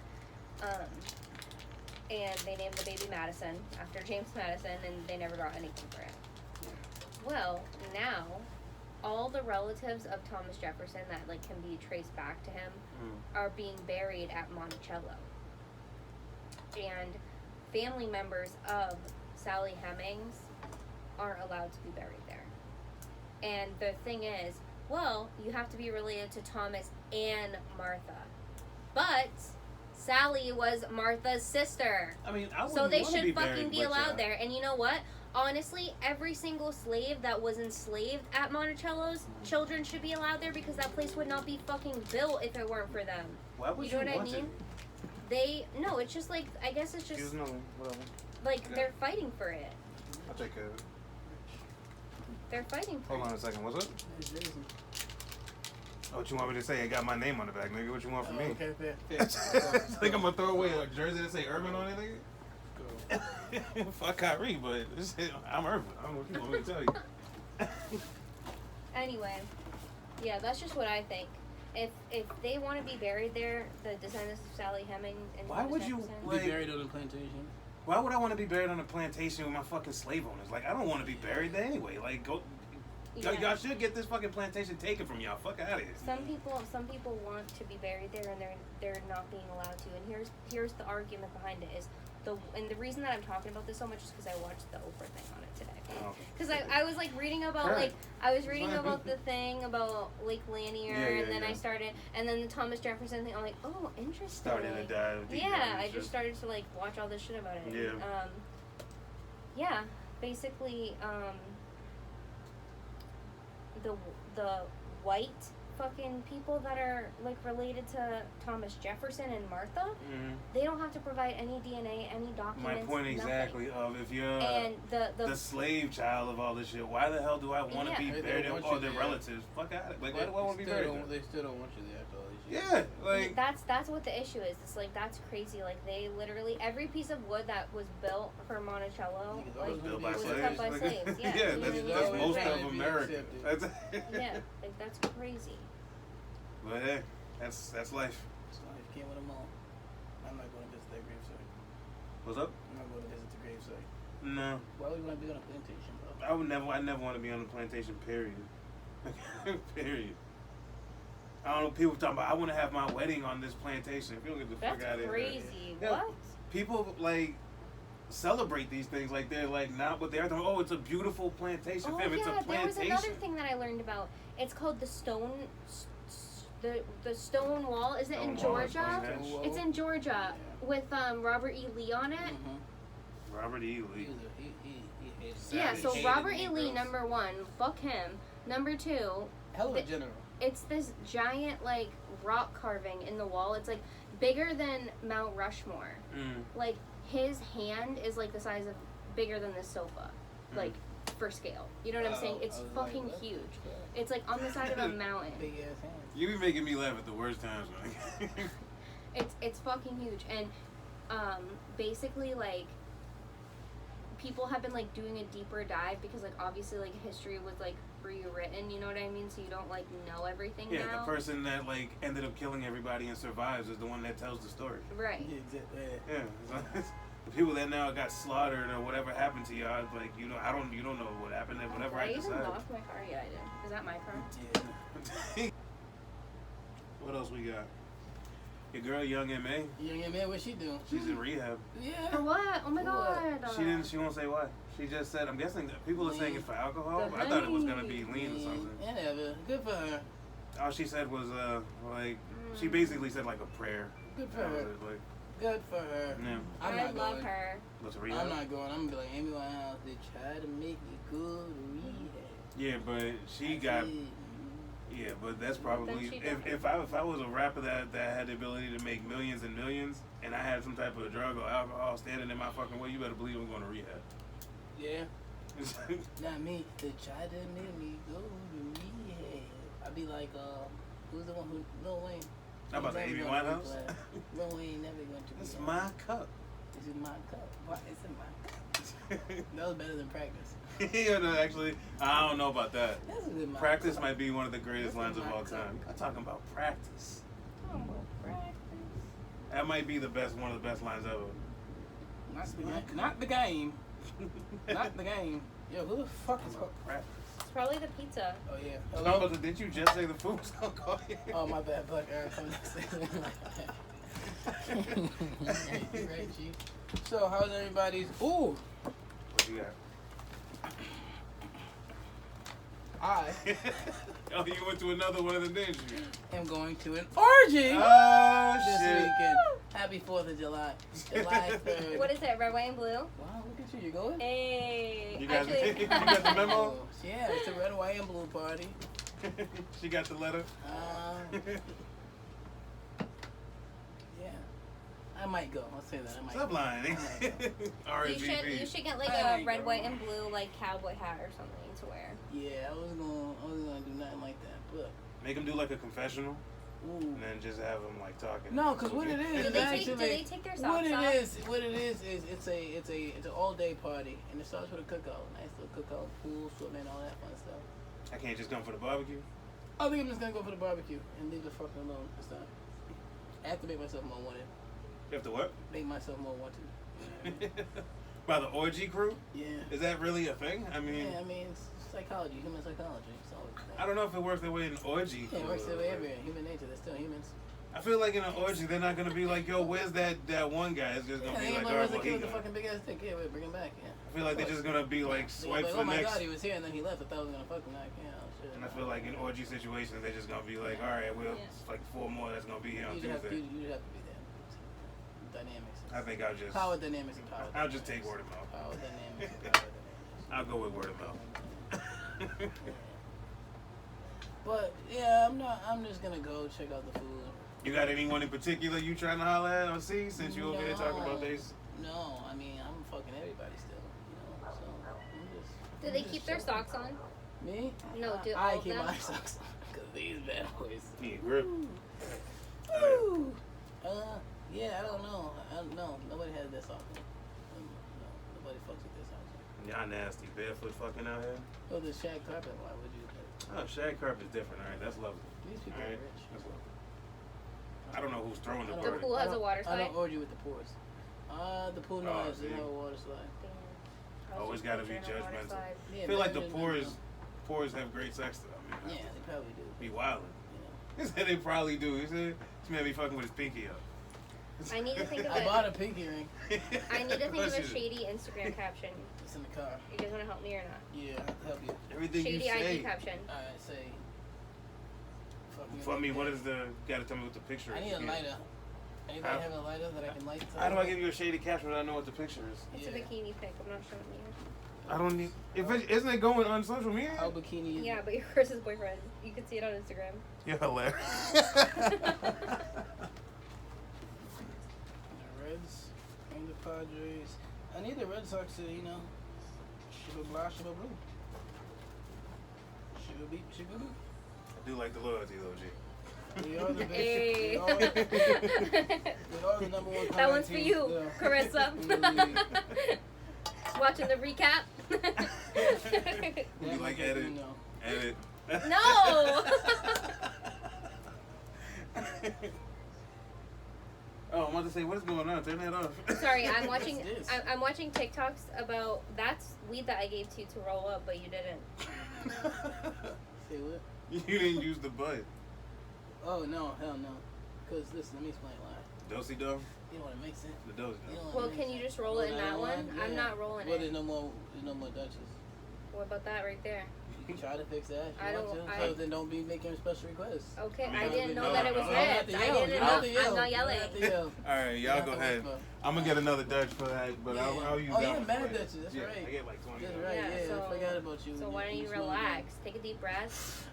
And they named the baby Madison after James Madison, and they never got anything for it. Well, now all the relatives of Thomas Jefferson that like can be traced back to him are being buried at Monticello. And family members of Sally Hemings aren't allowed to be buried there. And the thing is, well, you have to be related to Thomas and Martha. But Sally was Martha's sister. I mean, I So they wouldn't wanna should buried fucking be with allowed y'all. there. And you know what? Honestly, every single slave that was enslaved at Monticello's children should be allowed there because that place would not be fucking built if it weren't for them. Why would You know what I want mean? No, it's just like, I guess it's to? just Excuse me, whatever. like Yeah. they're fighting for it. I'll take care of it. They're fighting for Hold it. on a second. What's up? There's Jason. What you want me to say? It got my name on the back, nigga. What you want from me? Okay, fair. Think I'm gonna throw away a jersey that say Urban on it, nigga? Fuck Kyrie, but I'm Urban. I don't know what you want me to tell you. Anyway, yeah, that's just what I think. If they want to be buried there, the descendants of Sally Heming and Why would you- Jefferson- Be Like- buried on the plantation. Why would I want to be buried on a plantation with my fucking slave owners? Like, I don't want to be buried there anyway. Like, go. Yeah. Y'all should get this fucking plantation taken from y'all. Fuck out of here. Some people want to be buried there, and they're not being allowed to. And here's the argument behind it is the reason that I'm talking about this so much is because I watched the Oprah thing on it today. Oh. Because I was like reading about Right. I was reading about the thing about Lake Lanier, Yeah, and then yeah. I started, and then the Thomas Jefferson thing. I'm like, oh, interesting. Started to dive deep down Yeah, and I shit. just started to like watch all this shit about it. Yeah. And, yeah, basically, the white fucking people that are like related to Thomas Jefferson and Martha, Mhm. they don't have to provide any DNA, any My documents. point nothing. exactly of if you're And the slave child of all this shit, why the hell do I want to Yeah. be They buried don't with want all you their there. relatives? Fuck out. Like, why do I want to be buried there? They still don't want you there after all this shit. Yeah, like that's what the issue is. It's like that's crazy. Like they literally every piece of wood that was built for Monticello Niggas like, always built gonna by be was slaves. cut by Like, slaves. Yeah, yeah, you know that's, what I that's mean? most Right. of America. Accepted. That's, Yeah, like that's crazy. But hey, that's life. So life came with them all. I'm not going to visit that gravesite. What's up? I'm not going to visit the gravesite. No, Why would you want to be on a plantation, bro? I never want to be on the plantation. Period. Period. I don't know. People talking about I want to have my wedding on this plantation. If you don't get the That's fuck out of here. crazy. Yeah. What? People like celebrate these things like they're like not what they're doing. Oh, it's a beautiful plantation. Oh Fam, it's yeah, a there was plantation. another thing that I learned about. It's called the stone. The stone wall. Is it in Stone Wall, Georgia? Stonehenge. It's in Georgia with Robert E. Lee on it. Mm-hmm. Robert E. He Lee. was he hated Yeah, Savage. so hated Robert E. Negroes. Lee, number one, fuck him. Number two, Hell of a the- general. it's this giant like rock carving in the wall. It's like bigger than Mount Rushmore. Mm. Like his hand is like the size of bigger than this sofa, like for scale. You know what I'm saying? Oh, It's I was like, fucking what? huge. It's like on the side of a mountain. Big ass hands. You be making me laugh at the worst times, man. It's fucking huge, and basically like people have been like doing a deeper dive because like obviously like history was like rewritten, you know what I mean? So you don't like know everything Yeah, now. the person that like ended up killing everybody and survives is the one that tells the story. Right. Yeah, exactly. Yeah, the people that now got slaughtered or whatever happened to y'all, like you know, you don't know what happened. And whatever I Did I even decide. lock my car? Yeah, I did. Is that my car? Yeah. What else we got? Your girl, Young M.A. Young man, what she doing? She's in rehab. Yeah. For what? Oh my For what? god. She won't say why. She just said. I'm guessing that people are saying it's for alcohol. The I thought it was gonna honey. be lean or something. Whatever. Good for her. All she said was like she basically said like a prayer. Good for That was her. it, like Good for her. yeah. I'm I not love going. her. What's a rehab? I'm not going. I'm gonna be like Amy Winehouse. They try to make me go to rehab. Yeah, but she got. Yeah, but that's probably she if I was a rapper that had the ability to make millions and millions, and I had some type of drug or alcohol standing in my fucking way, you better believe I'm going to rehab. Yeah. Not me. They try to make me go to rehab. I'd be like, who's the one who Lil Wayne? How about the He's Amy never going to Winehouse? rehab. Lil Wayne never going to It's rehab. my cup. This is my cup. Why is it my cup? That was better than practice. Yeah, no, actually, I don't know about that. That's a good my Practice cup. might be one of the greatest This lines is of my all cup. time. I'm talking about practice. Oh, practice. That might be one of the best lines ever. Not the game. Not the game. Yo, who the fuck is? Practice. It's probably the pizza. Oh yeah. No, Hello. but didn't you just say the food was gonna call you? Oh my bad, Black Earth. I'm not saying it like that. You're right, G. So how's everybody's? Ooh, What you got? I Oh, you went to another one of them, didn't you? am going to an orgy Oh this shit! weekend. Happy 4th of July. July 3rd. What is it? Red, white, and blue? Wow, look at you. You're going? Hey. You got, Actually, you got the memo? Oh, yeah, it's a red, white, and blue party. She got the letter. Yeah. I might go. I'll say that. I might Stop go. lying. you RSVP. should get like I a ain't red, going. white, and blue like cowboy hat or something to wear. Yeah, I was gonna do nothing like that, but Make them do like a confessional, Ooh. and then just have them like talking. No, because what it Do is, do they take their socks off? what it is it's an all day party, and it starts with a cookout, nice little cookout, pool, swimming, all that fun stuff. I can't just come for the barbecue. I think I'm just gonna go for the barbecue and leave the fucking alone this time. I have to make myself more wanted. You have to what? Make myself more wanted. By the orgy crew? Yeah. Is that really a thing? I mean, Yeah, I mean, it's psychology, human psychology. So I don't know if it works that way in orgy. yeah, it works that way everywhere. Human nature, they're still humans. I feel like in an orgy, they're not gonna be like, yo, where's that one guy? It's just Yeah, gonna they be ain't like, like, alright, the well, kid he with the gone. fucking big ass dick. Yeah, wait, bring him back. Yeah. I feel like they're just gonna be like, They're swipe like, for oh my next. god, he was here and then he left. I thought I was gonna fuck him. Like, yeah, oh, shit. And I feel like in orgy situations, they're just gonna be like, all right, well, it's like 4 more that's gonna be here on You'd have, Tuesday. you'd have to be there. Dynamics. I think I'll just, Power dynamics and power. I'll just take word of mouth. Power dynamics and power dynamics. I'll go with word of mouth. But yeah, I'm just gonna go check out the food. You got anyone in particular you trying to holler at or see since you over here talking about this? No, I mean I'm fucking everybody still, you know. So I'm just. Do they keep their socks on? Me? No, do I all of keep them? my socks on because these bad boys. Yeah, grip. Woo! Yeah, I don't know. Nobody has this socks on. No, nobody fucks with this socks on. Y'all nasty. Barefoot fucking out here. Oh, the shag carpet. Why would you? Oh, shag carpet's different. All right, that's lovely. These people All are right, rich. that's lovely. I don't know who's throwing the I The don't- party. pool I has a don't- water I slide? don't orgy with the pores. The pool Oh, noise see. doesn't have a water slide. Always gotta be judgmental. Yeah, I feel like the but- pores have great sex though. I mean, Yeah, they probably do. be wildin'. You He said they probably do. He said this man be fucking with his pinky up. I need to think know. of I it. bought a pinky ring. I need to think of course a you do. shady Instagram caption. It's in the car. You guys want to help me or not? Yeah, I'll help you. Everything you Shady say. IG caption. Alright, say. Fuck For me, every what day. is the? Gotta tell me what the picture is. I need a again. lighter. Anybody How- have a lighter that I can light? How do I give you a shady caption when I know what the picture is? It's a bikini pic. I'm not showing you. I don't need. If it, isn't it going on social media? How bikini is Yeah, it? but you're Chris's boyfriend. You can see it on Instagram. You're hilarious. The Reds and the Padres. I need the Red Sox to, you know, shiba blah, shiba blue. Shiba beep, shiba blue. I do like the loyalty though, G. We are the best. Hey. We are the number one. That one's for team. you, Yeah. Carissa. In the league. Watching the recap. You like That edit? you know. Edit. No. Oh, I'm about to say, what's going on? Turn that off. Sorry, I'm watching. What's this? I'm watching TikToks about that's weed that I gave to you to roll up, but you didn't. Say what? You didn't use the bud. Oh no, hell no. Cause listen, let me explain why. Dosey do? You don't want to mix it. The dosey You do. don't wanna Well, mix can you just roll it in that one? I'm not rolling Well, it. there's no more Dutches. What about that right there? You can try to fix that. If I you don't- want to. I- So then don't be making special requests. Okay, I I mean, didn't no, know that it was no, You don't have red. to I yell. didn't You know. don't have to yell. I'm not You don't yelling. have to yell. All right, You y'all have go to ahead. whisper. I'm gonna get another Dutch for that, but Yeah. I'll use Oh, that yeah, one. mad for it. Dutches, that's yeah, right. I get like 20. That's dollars. right. Yeah, Yeah, so- I forgot about you. So when why don't you smoke relax? Take a deep breath.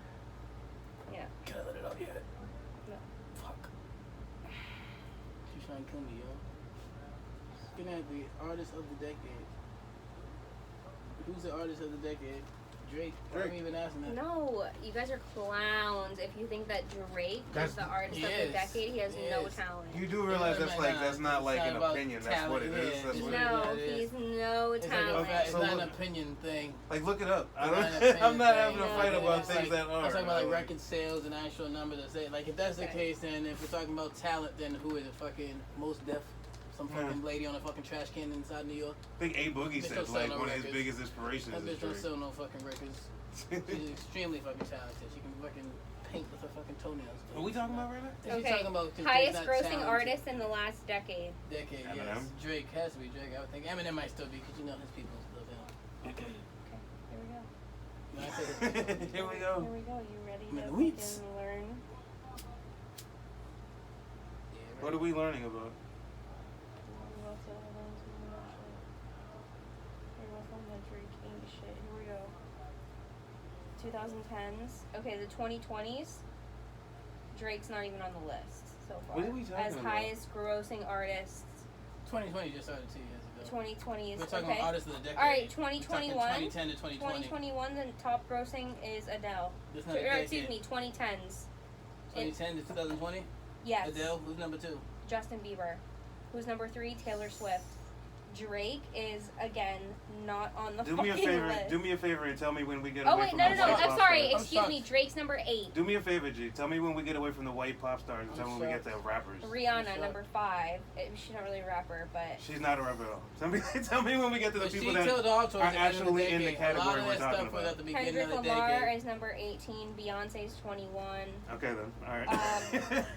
Yeah. Can I let it out yet? No. Fuck. You trying to kill me, yo. Looking at the artist of the decade. Who's the artist of the decade? Drake. Why are we even asking that? No, you guys are clowns. If you think that Drake is the artist of the Yes, decade, he has no yes. talent. You do realize that's like that's not like an about opinion. That's talent, what it is. yeah. That's what it is. No, it is. he's no It's like a talent. fact, it's So not an look- opinion thing. Like look it up. I It's not an don't, opinion I'm not thing. having a No, fight yeah, about it's things that are. I'm talking about like like- record sales and actual numbers. That say like if that's the Okay. case, then if we're talking about talent, then who is it? Fucking Most Def, some fucking lady on a fucking trash can inside New York. I think A Boogie Bitch said don't sell like no one of his records. biggest inspirations That is bitch don't Drake. sell no fucking records. She's extremely fucking talented. She can fucking paint with her fucking toenails. What are we talking about right now? She's Okay. talking about 'cause Highest Drake's not grossing talented. artist in the last decade. Decade, yes. Eminem? Drake has to be Drake. I would think Eminem might still be because you know his people love him. Okay, here we go. When I say his people, Here we Here go. we go. You ready Man, to weeds. fucking learn? Yeah, What are we learning about? Here we go. 2010s. Okay, the 2020s. Drake's not even on the list so far. What are we talking As about? highest grossing artists. 2020 just started 2 years ago. 2020 is We're talking okay. about artists of the decade. All right, We're talking 2021. 2010 to 2020. 2021, the top grossing is Adele. That's not Or, a decade. excuse me, 2010s. 2010 to 2020. Yes. Adele, who's number 2? Justin Bieber. Who's number 3? Taylor Swift. Drake is again not on the Do me a fucking favor. list. Do me a favor and tell me when we get Oh away wait, from no, the no, no. white I'm pop sorry. stars. Excuse me. Drake's number 8. Do me a favor, G. Tell me when we get away from the white pop stars and tell me when we get to rappers. Rihanna, number 5. She's not really a rapper, but She's not a rapper at all. Tell me when we get to the But she people that killed off towards are the end of the actually in the decade. category A lot of we're that talking stuff was about. at the beginning Kendrick of the Lamar decade. is number 18. Beyonce's 21. Okay then. All right.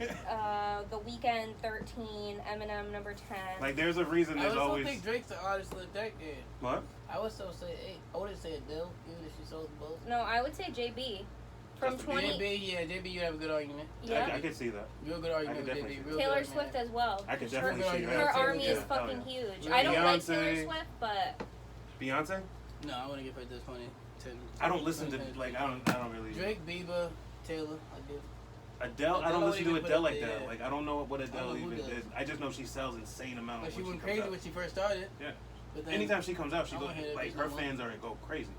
The Weeknd 13. Eminem number 10. Like there's a reason I there's would still always think Drake's the artist of the decade. what? I would still say I wouldn't say Adele, even if she sold both. No, I would say JB. From Justin 20. JB, you have a good argument. Yeah. I could see that. You have a good argument with definitely JB. see Real Taylor good Swift argument. as well. I could Her- definitely see her that. Her Yeah, army is yeah, fucking hell huge. Yeah. I don't like Beyonce. Taylor Swift, but yeah. Beyonce? No, I want to give her this 2010. I don't listen to like I don't really. Drake, Bieber, Taylor. I give. Adele, I Adele don't I listen to wouldn't even put Adele up like there, that. yeah. Like I don't know what I Adele don't know who even does. did. I just know she sells insane amount. But she when went comes crazy out. when she first started. Yeah. But then, Anytime she comes out, she I goes wanna hear that like bitch her no more. fans are go crazy.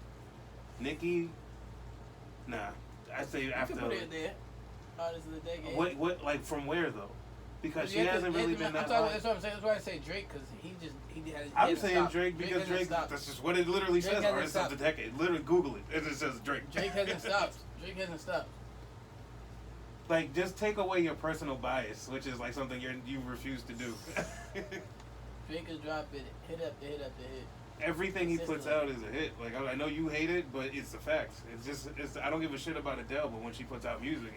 Nicki, nah. I say you after can put it there. Artist of the decade. what like from where though? Because she You have to- hasn't you have really to- been that. That's what I'm saying. That's why I say Drake, because he had. I'm hasn't saying stopped. Drake because hasn't Drake. stopped. That's just what it literally Drake says. hasn't Artist of the stopped. decade. Literally Google it. It just says Drake. Drake hasn't stopped. Drake hasn't stopped. Like just take away your personal bias, which is like something you refuse to do. Drake has dropped it. Hit up the hit. Everything he puts out is a hit. Like I know you hate it, but it's a fact. It's I don't give a shit about Adele, but when she puts out music,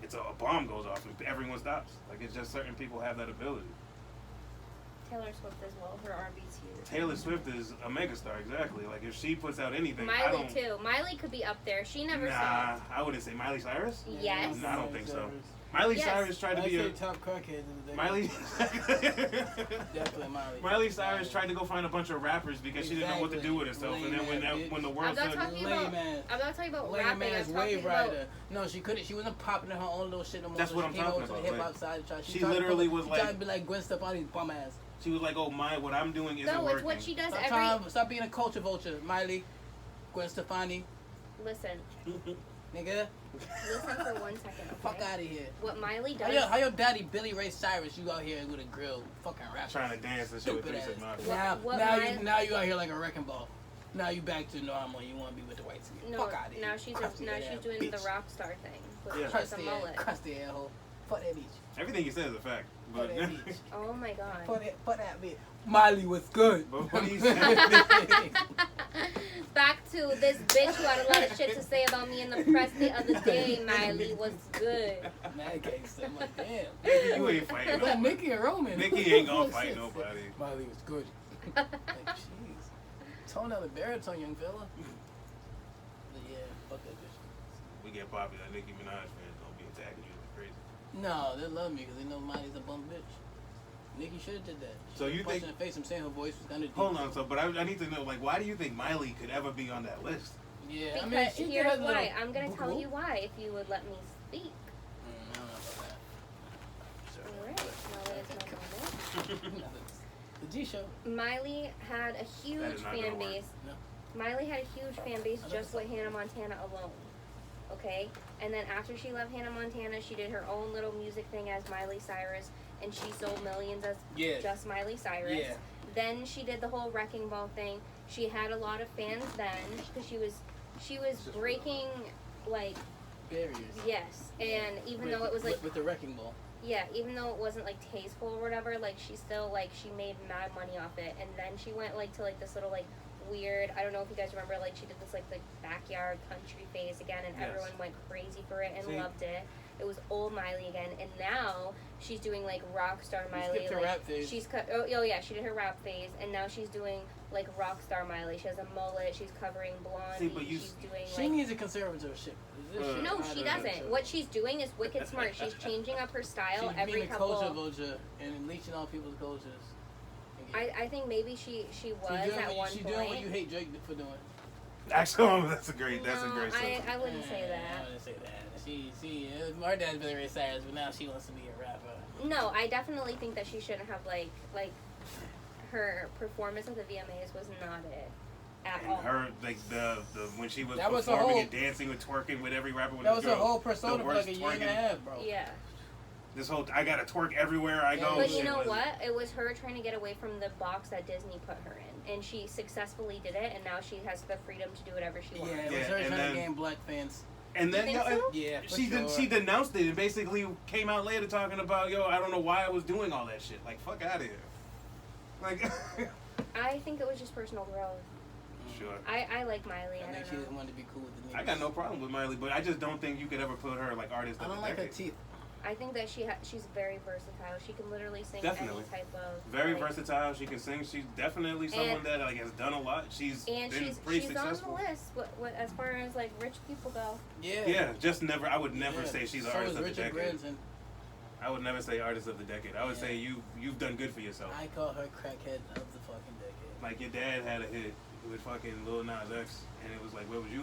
it's a bomb goes off and everyone stops. Like it's just certain people have that ability. Taylor Swift as well. Her R&B's huge. Taylor Swift is a megastar, exactly. Like if she puts out anything, I Miley don't. too. Miley could be up there. She never Nah, stopped. I wouldn't say Miley Cyrus. Yes. No, I don't think so. Miley Yes. Cyrus tried to I be say a top crackheads in the decade. Miley. Definitely Miley. Miley Cyrus tried to go find a bunch of rappers because she didn't know what to do with herself, and then when Lame-ass the bitch. world I'm not started, talking about. Lame ass. I'm not talking about Lame rapping. ass I'm wave talking about. rider. No, she couldn't. She wasn't popping in her own little shit no more. That's what I'm She came talking over to about, the hip hop like, side. she literally was she like- tried to be like Gwen Stefani's bum ass. she was like, "Oh my, what I'm doing isn't No, working." it's what she does Stop being a culture vulture, Miley, Gwen Stefani, Listen, nigga. listen for 1 second. Okay? Fuck out of here. What Miley How does. your daddy Billy Ray Cyrus? You out here with a grill, fucking rap. Trying to dance and shit with Stupid 3 6 ass. Mafia. Now you out here like a wrecking ball. Now you back to normal. You want to be with the white skin. No, Fuck out of here. now she's doing the rock star thing. With Yeah. with Crusty the mullet. crusty asshole. Fuck that bitch. Everything you said is a fact, Fuck but that bitch. Oh my god. Fuck that bitch. Miley was good. but what he said, Back to this bitch who had a lot of shit to say about me in the press the other day. Miley was good. Mad gangster. I'm like, damn. you ain't fighting. Like nobody. Nikki and Roman. Nikki ain't gonna Shit. fight nobody. Miley was good. Like, jeez. Tone down the baritone, young fella. But yeah, fuck that bitch. We get popular. Nicki Minaj fans gonna be attacking you like crazy. No, they love me because they know Miley's a bum bitch. Nikki should have did that. So you think- in the face, I'm saying her voice was kind of deep. Hold on, so but I need to know, like, why do you think Miley could ever be on that list? Yeah, Because I mean, she here's did her why. little- I'm gonna tell you why if you would let me speak. I don't know about Alright, now that it's my moment. that. The G show. Miley had a huge That is not gonna fan work. base. No. Miley had a huge fan base just with Hannah Montana alone. Okay? And then after she left Hannah Montana, she did her own little music thing as Miley Cyrus, and she sold millions as Yeah. just Miley Cyrus. Yeah. Then she did the whole Wrecking Ball thing. She had a lot of fans then because she was breaking like Barriers. yes, and even though it was like with the wrecking ball. yeah, even though it wasn't like tasteful or whatever, like she still like she made mad money off it. And then she went like to like this little like weird, I don't know if you guys remember, like she did this like backyard country phase again, and Yes. everyone went crazy for it and See? loved it. It was old Miley again, and now she's doing like rock star You Miley. skipped her Like rap phase. she's oh yeah, she did her rap phase, and now she's doing like rock star Miley. She has a mullet. She's covering Blondie. See, but you- she's doing She like. needs a conservatorship. No, she doesn't. What she's doing is wicked smart. She's changing up her style She's every being a culture couple. vulture and leeching on people's cultures. I think maybe she was at one She's point. doing what you hate Drake for doing. Actually, that's a great No, sentence. I wouldn't say I that. wouldn't say that. She my dad's Billy Ray Cyrus, but now she wants to be a rapper. No, I definitely think that she shouldn't have like her performance at the VMAs was not it at And all. her, like, the when she was That was a performing whole- and dancing and twerking with every rapper with That his was a girl, whole persona the for like a worst year and a twerking. half, bro. Yeah. This whole, I gotta twerk everywhere I Yeah, go. Oh, But shit you know was- what? It was her trying to get away from the box that Disney put her in. And she successfully did it, and now she has the freedom to do whatever she Yeah, wants. it was Yeah, her and trying then- to gain black fans. And then, You think yo, so? Yeah, for she sure. she denounced it and basically came out later talking about, yo, I don't know why I was doing all that shit. Like, fuck out of here. Like, I think it was just personal growth. sure. I like Miley. I I think she don't just know. wanted to be cool with the niggas. I got no problem with Miley, but I just don't think you could ever put her like artist I of don't the like her decade. teeth. I think that she's very versatile. She can literally sing Definitely. any type of. Very like, versatile. She can sing. She's definitely someone And- that like has done a lot. She's And been she's pretty on the successful. list. What as far as like rich people go. Yeah. Yeah, just never. I would never Yeah. say she's So artist is of the Richard decade. Branson. I would never say artist of the decade. I would Yeah. say you've done good for yourself. I call her crackhead of the fucking decade. Like your dad had a hit with fucking Lil Nas X, and it was like, where was you?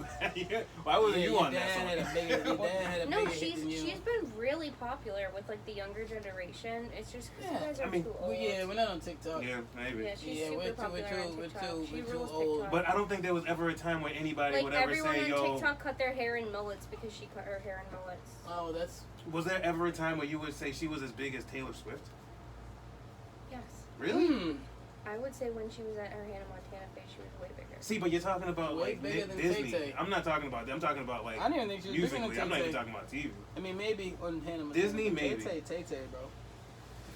Why wasn't Yeah, you your on that dad song? had a bigger- your dad had a No, bigger hit than you. she's been really popular with like the younger generation. It's just because Yeah, you guys I are mean- too Well, old. yeah, we're not on TikTok. Yeah, maybe. Yeah, she's Yeah, super we're too- popular we're on too- TikTok. we're She too rules old. TikTok. But I don't think there was ever a time where anybody like would ever everyone say, on yo. TikTok cut their hair in mullets because she cut her hair in mullets. Oh, that's Was there ever a time where you would say she was as big as Taylor Swift? Yes. Really? Mm. I would say when she was at her Hannah Montana phase, she was way bigger. See, but you're talking about Way like bigger than Disney. Tay-Tay. I'm not talking about that. I'm talking about like I didn't even think she was bigger than musically. I'm not even Tay-Tay. talking about TV. I mean, maybe on Hannah Montana. Disney, maybe. Tay-Tay, bro.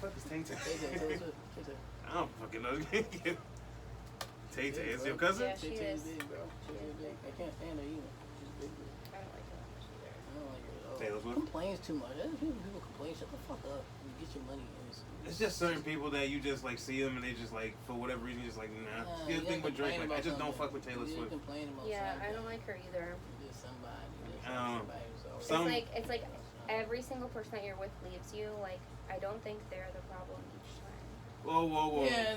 What the fuck is Tay Tay-Tay, Taylor Tay? Swift, Tay-Tay. I don't fucking know. Tay Tay is your bro. cousin? Yeah, she Tay-Tay is. big, bro. She's She is big. I can't stand her either. She's big. I don't like her that much either. I don't like her at all. Taylor Swift? Complains too much. That's people complain. Shut the fuck up. You get your money. It's just certain people that you just like see them and they just like for whatever reason just like nah. You Good thing with Drake, complain like I about just don't something. fuck with Taylor You Swift. complain about Yeah, something. I don't like her either. You're just somebody. You're just I don't know. somebody who's Some- It's like every single person that you're with leaves you. Like I don't think they're the problem each time. Whoa, whoa, whoa. Yeah,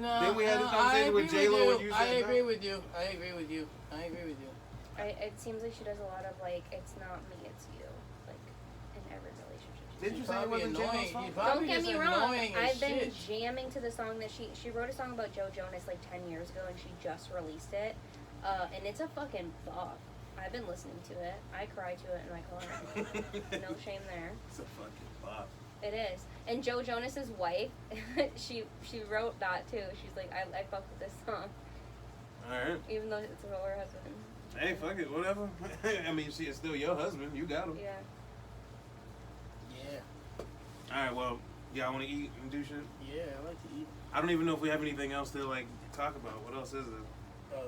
no. Then we had this I conversation with agree J-Lo you. and you I said agree no. with you. I agree with you. I agree with you. It seems like she does a lot of like it's not me, it's you. Like in every relationship. Did you She's say it probably wasn't annoying. J-Lo's fault? She's Don't probably get just me wrong. annoying as I've been shit. jamming to the song that she wrote a song about Joe Jonas like 10 years ago and she just released it, and it's a fucking bop. I've been listening to it. I cry to it in my car. No shame there. It's a fucking bop. It is. And Joe Jonas's wife, she wrote that too. She's like, I fuck with this song, Alright. even though it's about her husband. Hey, fuck it, whatever. I mean, she is still your husband. You got him. Yeah. Yeah. Alright, well, y'all want to eat and do shit? Yeah, I like to eat. I don't even know if we have anything else to like talk about. What else is there?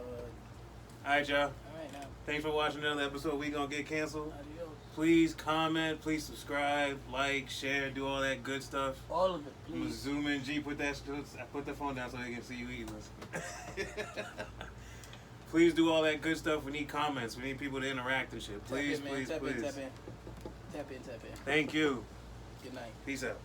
Alright, y'all. All right now. Thanks for watching another episode. We gonna get canceled. Adios. Please comment, please subscribe, like, share, do all that good stuff. All of it, I'm gonna please. zoom in. G, put the phone down so they can see you eating this. Please do all that good stuff. We need comments. We need people to interact and shit. Please, tap in, man. please, Tap please. in, tap in. Tap in, tap in. Thank you. Good night. Peace out.